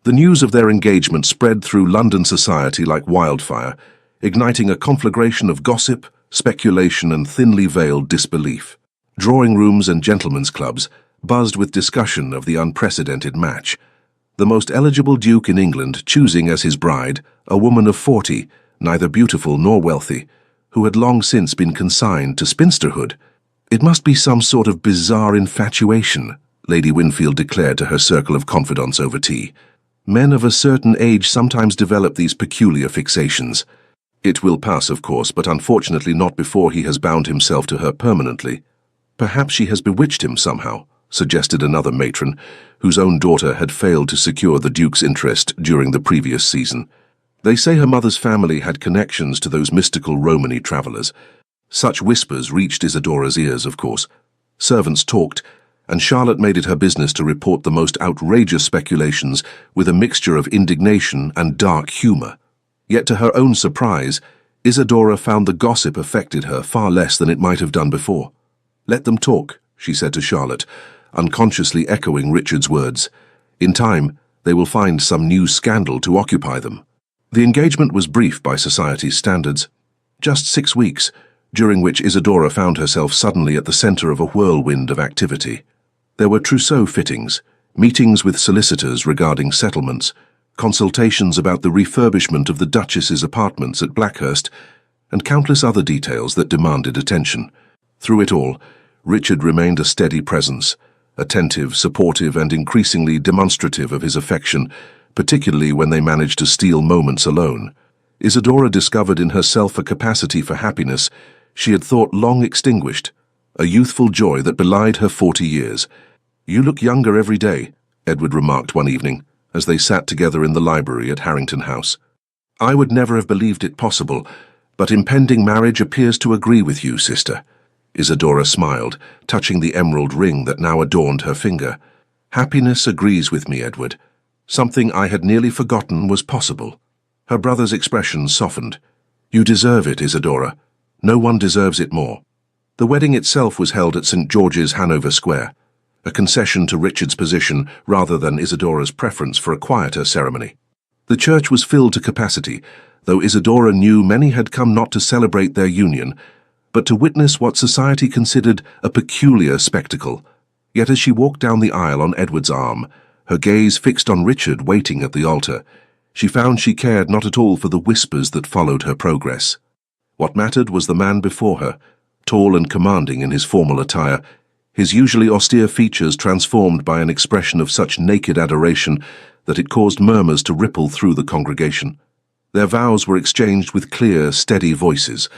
The news of their engagement spread through London society like wildfire, igniting a conflagration of gossip, speculation, and thinly veiled disbelief. Drawing rooms and gentlemen's clubs buzzed with discussion of the unprecedented match. The most eligible duke in England choosing as his bride a woman of 40, neither beautiful nor wealthy, who had long since been consigned to spinsterhood. "It must be some sort of bizarre infatuation," Lady Winfield declared to her circle of confidants over tea. "Men of a certain age sometimes develop these peculiar fixations. It will pass, of course, but unfortunately not before he has bound himself to her permanently." "Perhaps she has bewitched him somehow," suggested another matron, whose own daughter had failed to secure the Duke's interest during the previous season. "They say her mother's family had connections to those mystical Romany travellers." Such whispers reached Isadora's ears, of course. Servants talked, and Charlotte made it her business to report the most outrageous speculations with a mixture of indignation and dark humour. Yet to her own surprise, Isadora found the gossip affected her far less than it might have done before. "Let them talk," she said to Charlotte, unconsciously echoing Richard's words. "In time, they will find some new scandal to occupy them." The engagement was brief by society's standards. Just 6 weeks, during which Isadora found herself suddenly at the centre of a whirlwind of activity. There were trousseau fittings, meetings with solicitors regarding settlements, consultations about the refurbishment of the Duchess's apartments at Blackhurst, and countless other details that demanded attention. Through it all, Richard remained a steady presence, attentive, supportive, and increasingly demonstrative of his affection, particularly when they managed to steal moments alone. Isadora discovered in herself a capacity for happiness she had thought long extinguished, a youthful joy that belied her 40 years. "You look younger every day," Edward remarked one evening, as they sat together in the library at Harrington House. "I would never have believed it possible, but impending marriage appears to agree with you, sister." Isadora smiled, touching the emerald ring that now adorned her finger. "Happiness agrees with me, Edward. Something I had nearly forgotten was possible." Her brother's expression softened. "You deserve it, Isadora. No one deserves it more." The wedding itself was held at St. George's, Hanover Square, a concession to Richard's position rather than Isadora's preference for a quieter ceremony. The church was filled to capacity, though Isadora knew many had come not to celebrate their union, but to witness what society considered a peculiar spectacle. Yet as she walked down the aisle on Edward's arm, her gaze fixed on Richard waiting at the altar, she found she cared not at all for the whispers that followed her progress. What mattered was the man before her, tall and commanding in his formal attire, his usually austere features transformed by an expression of such naked adoration that it caused murmurs to ripple through the congregation. Their vows were exchanged with clear, steady voices,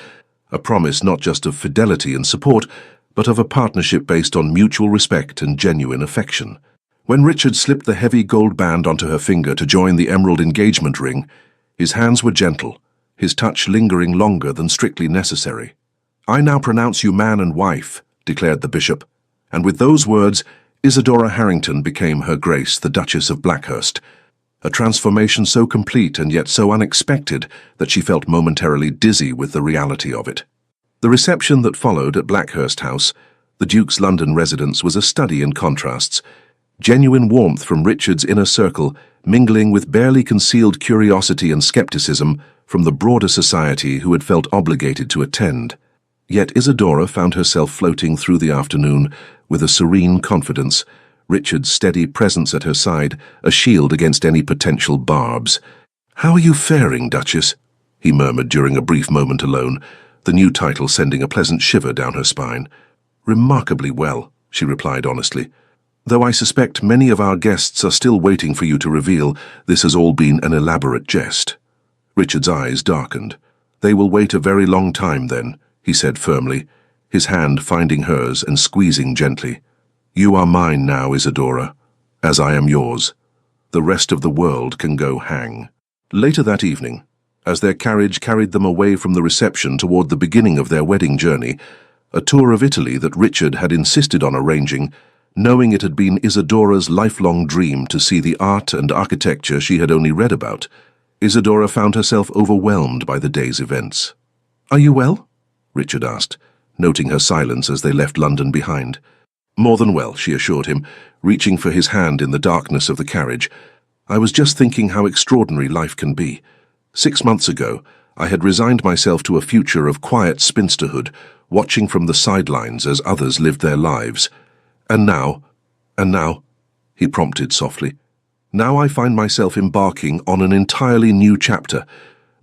a promise not just of fidelity and support, but of a partnership based on mutual respect and genuine affection. When Richard slipped the heavy gold band onto her finger to join the emerald engagement ring, his hands were gentle, his touch lingering longer than strictly necessary. "I now pronounce you man and wife," declared the bishop, and with those words, Isadora Harrington became Her Grace the Duchess of Blackhurst, a transformation so complete and yet so unexpected that she felt momentarily dizzy with the reality of it. The reception that followed at Blackhurst House, the Duke's London residence, was a study in contrasts. Genuine warmth from Richard's inner circle, mingling with barely concealed curiosity and skepticism from the broader society who had felt obligated to attend. Yet Isadora found herself floating through the afternoon with a serene confidence, Richard's steady presence at her side, a shield against any potential barbs. "How are you faring, Duchess?" he murmured during a brief moment alone, the new title sending a pleasant shiver down her spine. "Remarkably well," she replied honestly. "Though I suspect many of our guests are still waiting for you to reveal this has all been an elaborate jest." Richard's eyes darkened. "They will wait a very long time then," he said firmly, his hand finding hers and squeezing gently. "You are mine now, Isadora, as I am yours. The rest of the world can go hang." Later that evening, as their carriage carried them away from the reception toward the beginning of their wedding journey, a tour of Italy that Richard had insisted on arranging, knowing it had been Isadora's lifelong dream to see the art and architecture she had only read about, Isadora found herself overwhelmed by the day's events. "Are you well?" Richard asked, noting her silence as they left London behind. "More than well," she assured him, reaching for his hand in the darkness of the carriage. "I was just thinking how extraordinary life can be. 6 months ago, I had resigned myself to a future of quiet spinsterhood, watching from the sidelines as others lived their lives. And now, he prompted softly, now I find myself embarking on an entirely new chapter,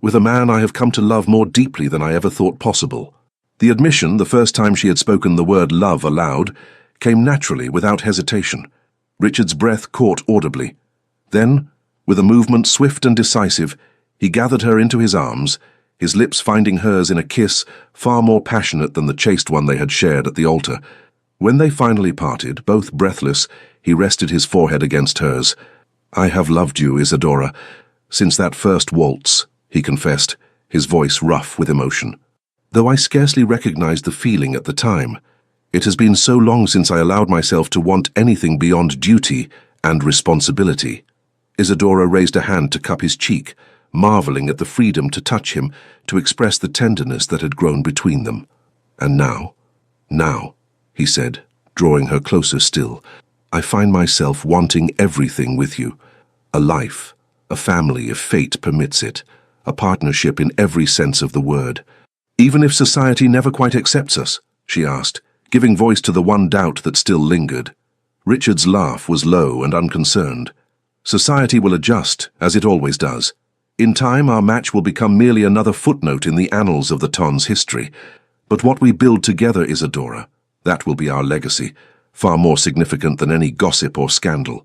with a man I have come to love more deeply than I ever thought possible." The admission, the first time she had spoken the word love aloud, came naturally without hesitation. Richard's breath caught audibly. Then, with a movement swift and decisive, he gathered her into his arms, his lips finding hers in a kiss far more passionate than the chaste one they had shared at the altar. When they finally parted, both breathless, he rested his forehead against hers. "I have loved you, Isadora, since that first waltz," he confessed, his voice rough with emotion. "Though I scarcely recognized the feeling at the time. It has been so long since I allowed myself to want anything beyond duty and responsibility." Isadora raised a hand to cup his cheek, marveling at the freedom to touch him, to express the tenderness that had grown between them. "And now," he said, drawing her closer still, "I find myself wanting everything with you. A life, a family if fate permits it, a partnership in every sense of the word." "Even if society never quite accepts us?" she asked, giving voice to the one doubt that still lingered. Richard's laugh was low and unconcerned. "Society will adjust, as it always does. In time, our match will become merely another footnote in the annals of the Ton's history. But what we build together, Isadora, that will be our legacy, far more significant than any gossip or scandal."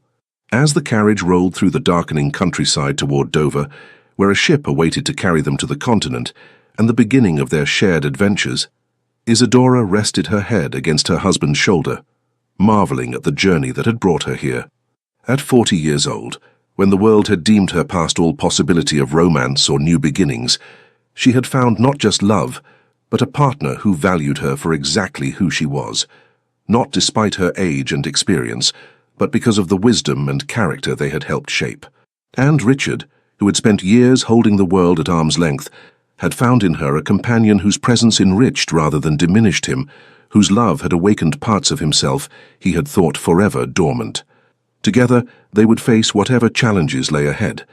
As the carriage rolled through the darkening countryside toward Dover, where a ship awaited to carry them to the continent, and the beginning of their shared adventures, Isadora rested her head against her husband's shoulder, marveling at the journey that had brought her here. At 40 years old, when the world had deemed her past all possibility of romance or new beginnings, she had found not just love, but a partner who valued her for exactly who she was, not despite her age and experience, but because of the wisdom and character they had helped shape. And Richard, who had spent years holding the world at arm's length, had found in her a companion whose presence enriched rather than diminished him, whose love had awakened parts of himself he had thought forever dormant. Together, they would face whatever challenges lay ahead,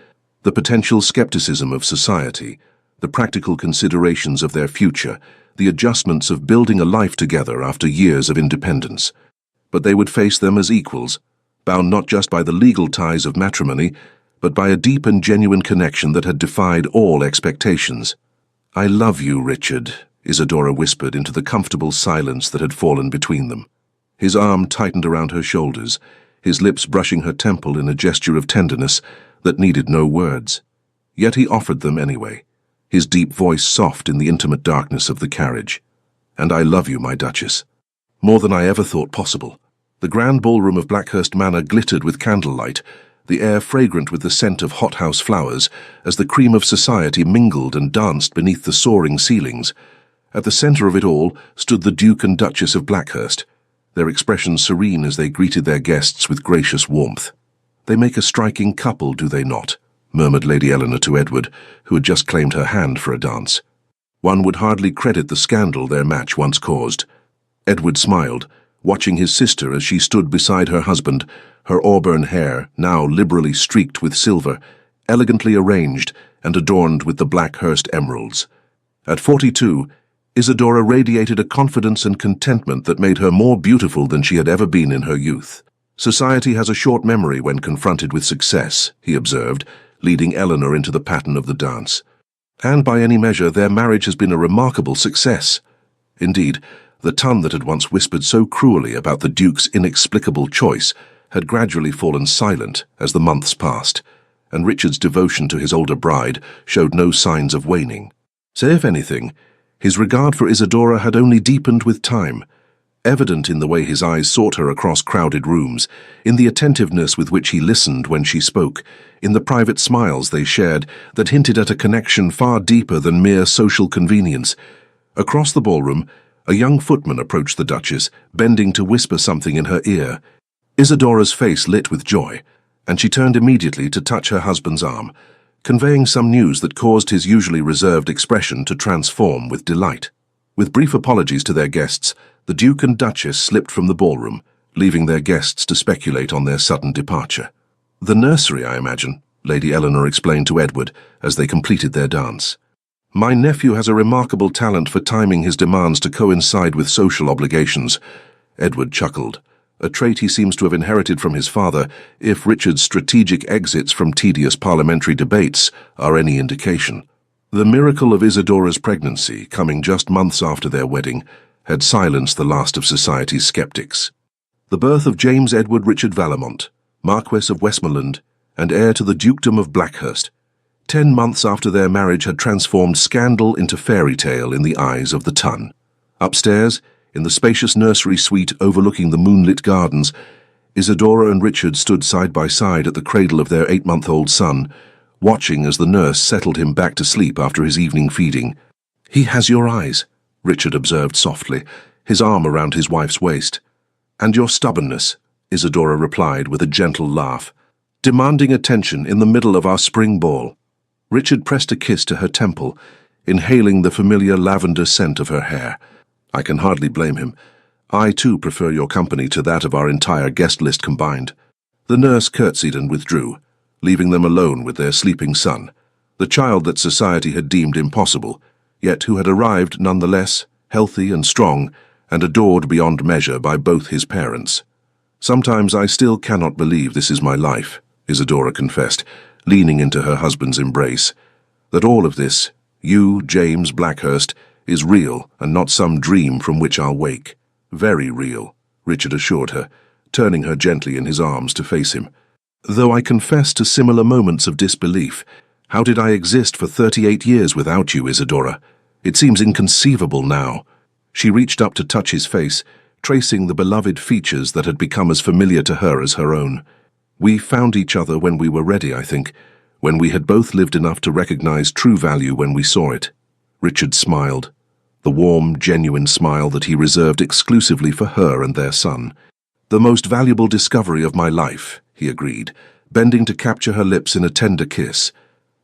the potential skepticism of society, the practical considerations of their future, the adjustments of building a life together after years of independence. But they would face them as equals, bound not just by the legal ties of matrimony, but by a deep and genuine connection that had defied all expectations. "I love you, Richard," Isadora whispered into the comfortable silence that had fallen between them. His arm tightened around her shoulders, his lips brushing her temple in a gesture of tenderness that needed no words. Yet he offered them anyway, his deep voice soft in the intimate darkness of the carriage. "And I love you, my Duchess, more than I ever thought possible." The grand ballroom of Blackhurst Manor glittered with candlelight, the air fragrant with the scent of hothouse flowers, as the cream of society mingled and danced beneath the soaring ceilings. At the centre of it all stood the Duke and Duchess of Blackhurst, their expressions serene as they greeted their guests with gracious warmth. "They make a striking couple, do they not?" murmured Lady Eleanor to Edward, who had just claimed her hand for a dance. One would hardly credit the scandal their match once caused. Edward smiled, watching his sister as she stood beside her husband, her auburn hair, now liberally streaked with silver, elegantly arranged and adorned with the Blackhurst emeralds. At 42, Isadora radiated a confidence and contentment that made her more beautiful than she had ever been in her youth. "Society has a short memory when confronted with success," he observed, leading Eleanor into the pattern of the dance. "And by any measure, their marriage has been a remarkable success." Indeed, the tongue that had once whispered so cruelly about the Duke's inexplicable choice had gradually fallen silent as the months passed, and Richard's devotion to his older bride showed no signs of waning. So if anything, his regard for Isadora had only deepened with time, evident in the way his eyes sought her across crowded rooms, in the attentiveness with which he listened when she spoke, in the private smiles they shared that hinted at a connection far deeper than mere social convenience. Across the ballroom, a young footman approached the Duchess, bending to whisper something in her ear. Isadora's face lit with joy, and she turned immediately to touch her husband's arm, conveying some news that caused his usually reserved expression to transform with delight. With brief apologies to their guests, the Duke and Duchess slipped from the ballroom, leaving their guests to speculate on their sudden departure. "The nursery, I imagine," Lady Eleanor explained to Edward as they completed their dance. "My nephew has a remarkable talent for timing his demands to coincide with social obligations." Edward chuckled, a trait he seems to have inherited from his father, if Richard's strategic exits from tedious parliamentary debates are any indication. The miracle of Isadora's pregnancy, coming just months after their wedding, had silenced the last of society's skeptics. The birth of James Edward Richard Vallemont, Marquess of Westmoreland, and heir to the Dukedom of Blackhurst, 10 months after their marriage had transformed scandal into fairy tale in the eyes of the ton. Upstairs, in the spacious nursery suite overlooking the moonlit gardens, Isadora and Richard stood side by side at the cradle of their 8-month-old son, watching as the nurse settled him back to sleep after his evening feeding. "He has your eyes," Richard observed softly, his arm around his wife's waist. "And your stubbornness," Isadora replied with a gentle laugh, "demanding attention in the middle of our spring ball." Richard pressed a kiss to her temple, inhaling the familiar lavender scent of her hair. "I can hardly blame him. I, too, prefer your company to that of our entire guest list combined." The nurse curtsied and withdrew, leaving them alone with their sleeping son, the child that society had deemed impossible, yet who had arrived nonetheless, healthy and strong, and adored beyond measure by both his parents. "Sometimes I still cannot believe this is my life," Isadora confessed, leaning into her husband's embrace. "That all of this, you, James Blackhurst, is real and not some dream from which I'll wake." "Very real," Richard assured her, turning her gently in his arms to face him. "Though I confess to similar moments of disbelief. How did I exist for 38 years without you, Isadora? It seems inconceivable now." She reached up to touch his face, tracing the beloved features that had become as familiar to her as her own. "We found each other when we were ready, I think, when we had both lived enough to recognize true value when we saw it." Richard smiled, the warm, genuine smile that he reserved exclusively for her and their son. "The most valuable discovery of my life," he agreed, bending to capture her lips in a tender kiss.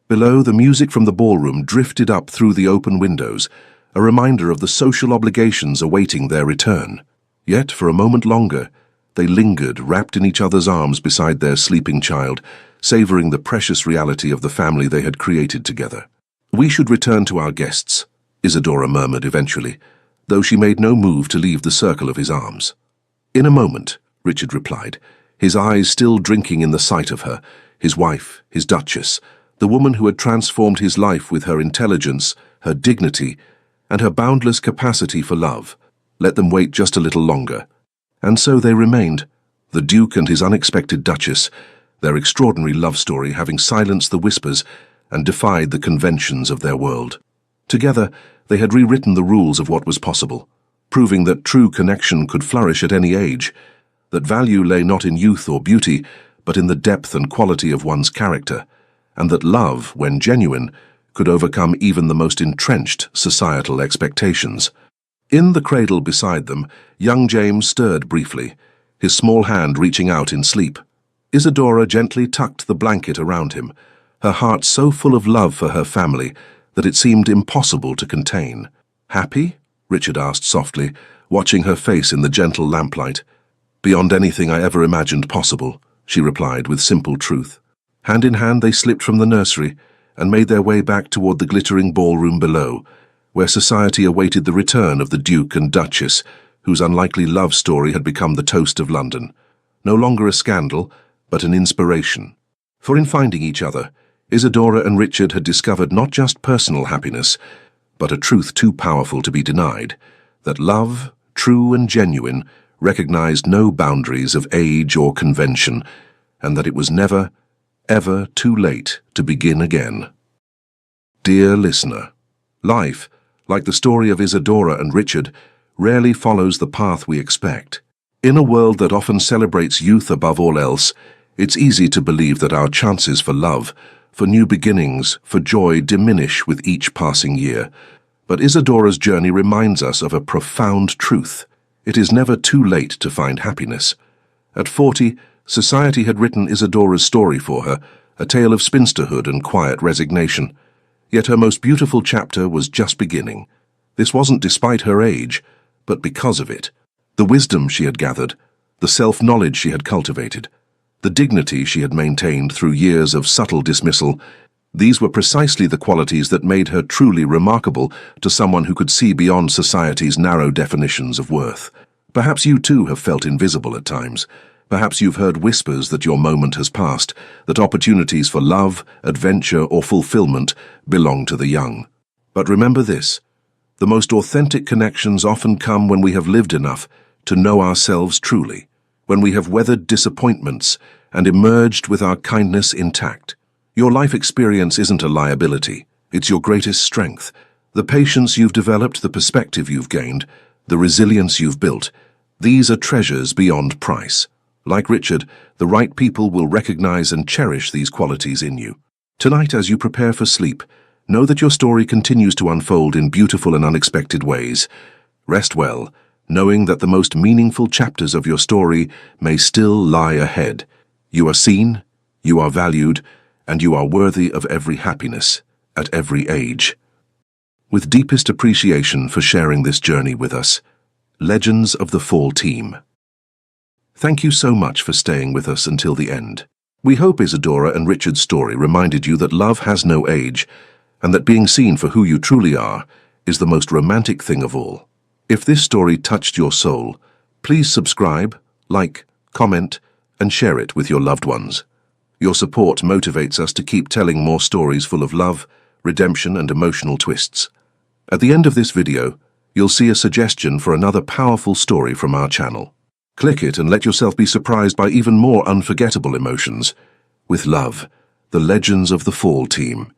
Below, the music from the ballroom drifted up through the open windows, a reminder of the social obligations awaiting their return. Yet, for a moment longer, they lingered, wrapped in each other's arms beside their sleeping child, savoring the precious reality of the family they had created together. "We should return to our guests," Isadora murmured eventually, though she made no move to leave the circle of his arms. "In a moment," Richard replied, his eyes still drinking in the sight of her, his wife, his Duchess, the woman who had transformed his life with her intelligence, her dignity, and her boundless capacity for love. Let them wait just a little longer. And so they remained, the Duke and his unexpected Duchess, their extraordinary love story having silenced the whispers and defied the conventions of their world. Together, they had rewritten the rules of what was possible, proving that true connection could flourish at any age, that value lay not in youth or beauty, but in the depth and quality of one's character, and that love, when genuine, could overcome even the most entrenched societal expectations. In the cradle beside them, young James stirred briefly, his small hand reaching out in sleep. Isadora gently tucked the blanket around him, her heart so full of love for her family that it seemed impossible to contain. "Happy?" Richard asked softly, watching her face in the gentle lamplight. "Beyond anything I ever imagined possible," she replied with simple truth. Hand in hand they slipped from the nursery and made their way back toward the glittering ballroom below, where society awaited the return of the Duke and Duchess, whose unlikely love story had become the toast of London. No longer a scandal, but an inspiration. For in finding each other, Isadora and Richard had discovered not just personal happiness, but a truth too powerful to be denied, that love, true and genuine, recognized no boundaries of age or convention, and that it was never, ever too late to begin again. Dear listener, life, like the story of Isadora and Richard, rarely follows the path we expect. In a world that often celebrates youth above all else, it's easy to believe that our chances for love, for new beginnings, for joy diminish with each passing year. But Isadora's journey reminds us of a profound truth. It is never too late to find happiness. At 40, society had written Isadora's story for her, a tale of spinsterhood and quiet resignation. Yet her most beautiful chapter was just beginning. This wasn't despite her age, but because of it. The wisdom she had gathered, the self-knowledge she had cultivated, the dignity she had maintained through years of subtle dismissal, these were precisely the qualities that made her truly remarkable to someone who could see beyond society's narrow definitions of worth. Perhaps you too have felt invisible at times. Perhaps you've heard whispers that your moment has passed, that opportunities for love, adventure, or fulfillment belong to the young. But remember this: the most authentic connections often come when we have lived enough to know ourselves truly, when we have weathered disappointments and emerged with our kindness intact. Your life experience isn't a liability, it's your greatest strength. The patience you've developed, the perspective you've gained, the resilience you've built, these are treasures beyond price. Like Richard, the right people will recognize and cherish these qualities in you. Tonight, as you prepare for sleep, know that your story continues to unfold in beautiful and unexpected ways. Rest well, knowing that the most meaningful chapters of your story may still lie ahead. You are seen, you are valued, and you are worthy of every happiness, at every age. With deepest appreciation for sharing this journey with us, Legends of the Fall Team. Thank you so much for staying with us until the end. We hope Isadora and Richard's story reminded you that love has no age, and that being seen for who you truly are is the most romantic thing of all. If this story touched your soul, please subscribe, like, comment, and share it with your loved ones. Your support motivates us to keep telling more stories full of love, redemption, and emotional twists. At the end of this video, you'll see a suggestion for another powerful story from our channel. Click it and let yourself be surprised by even more unforgettable emotions. With love, the Legends of the Fall Team.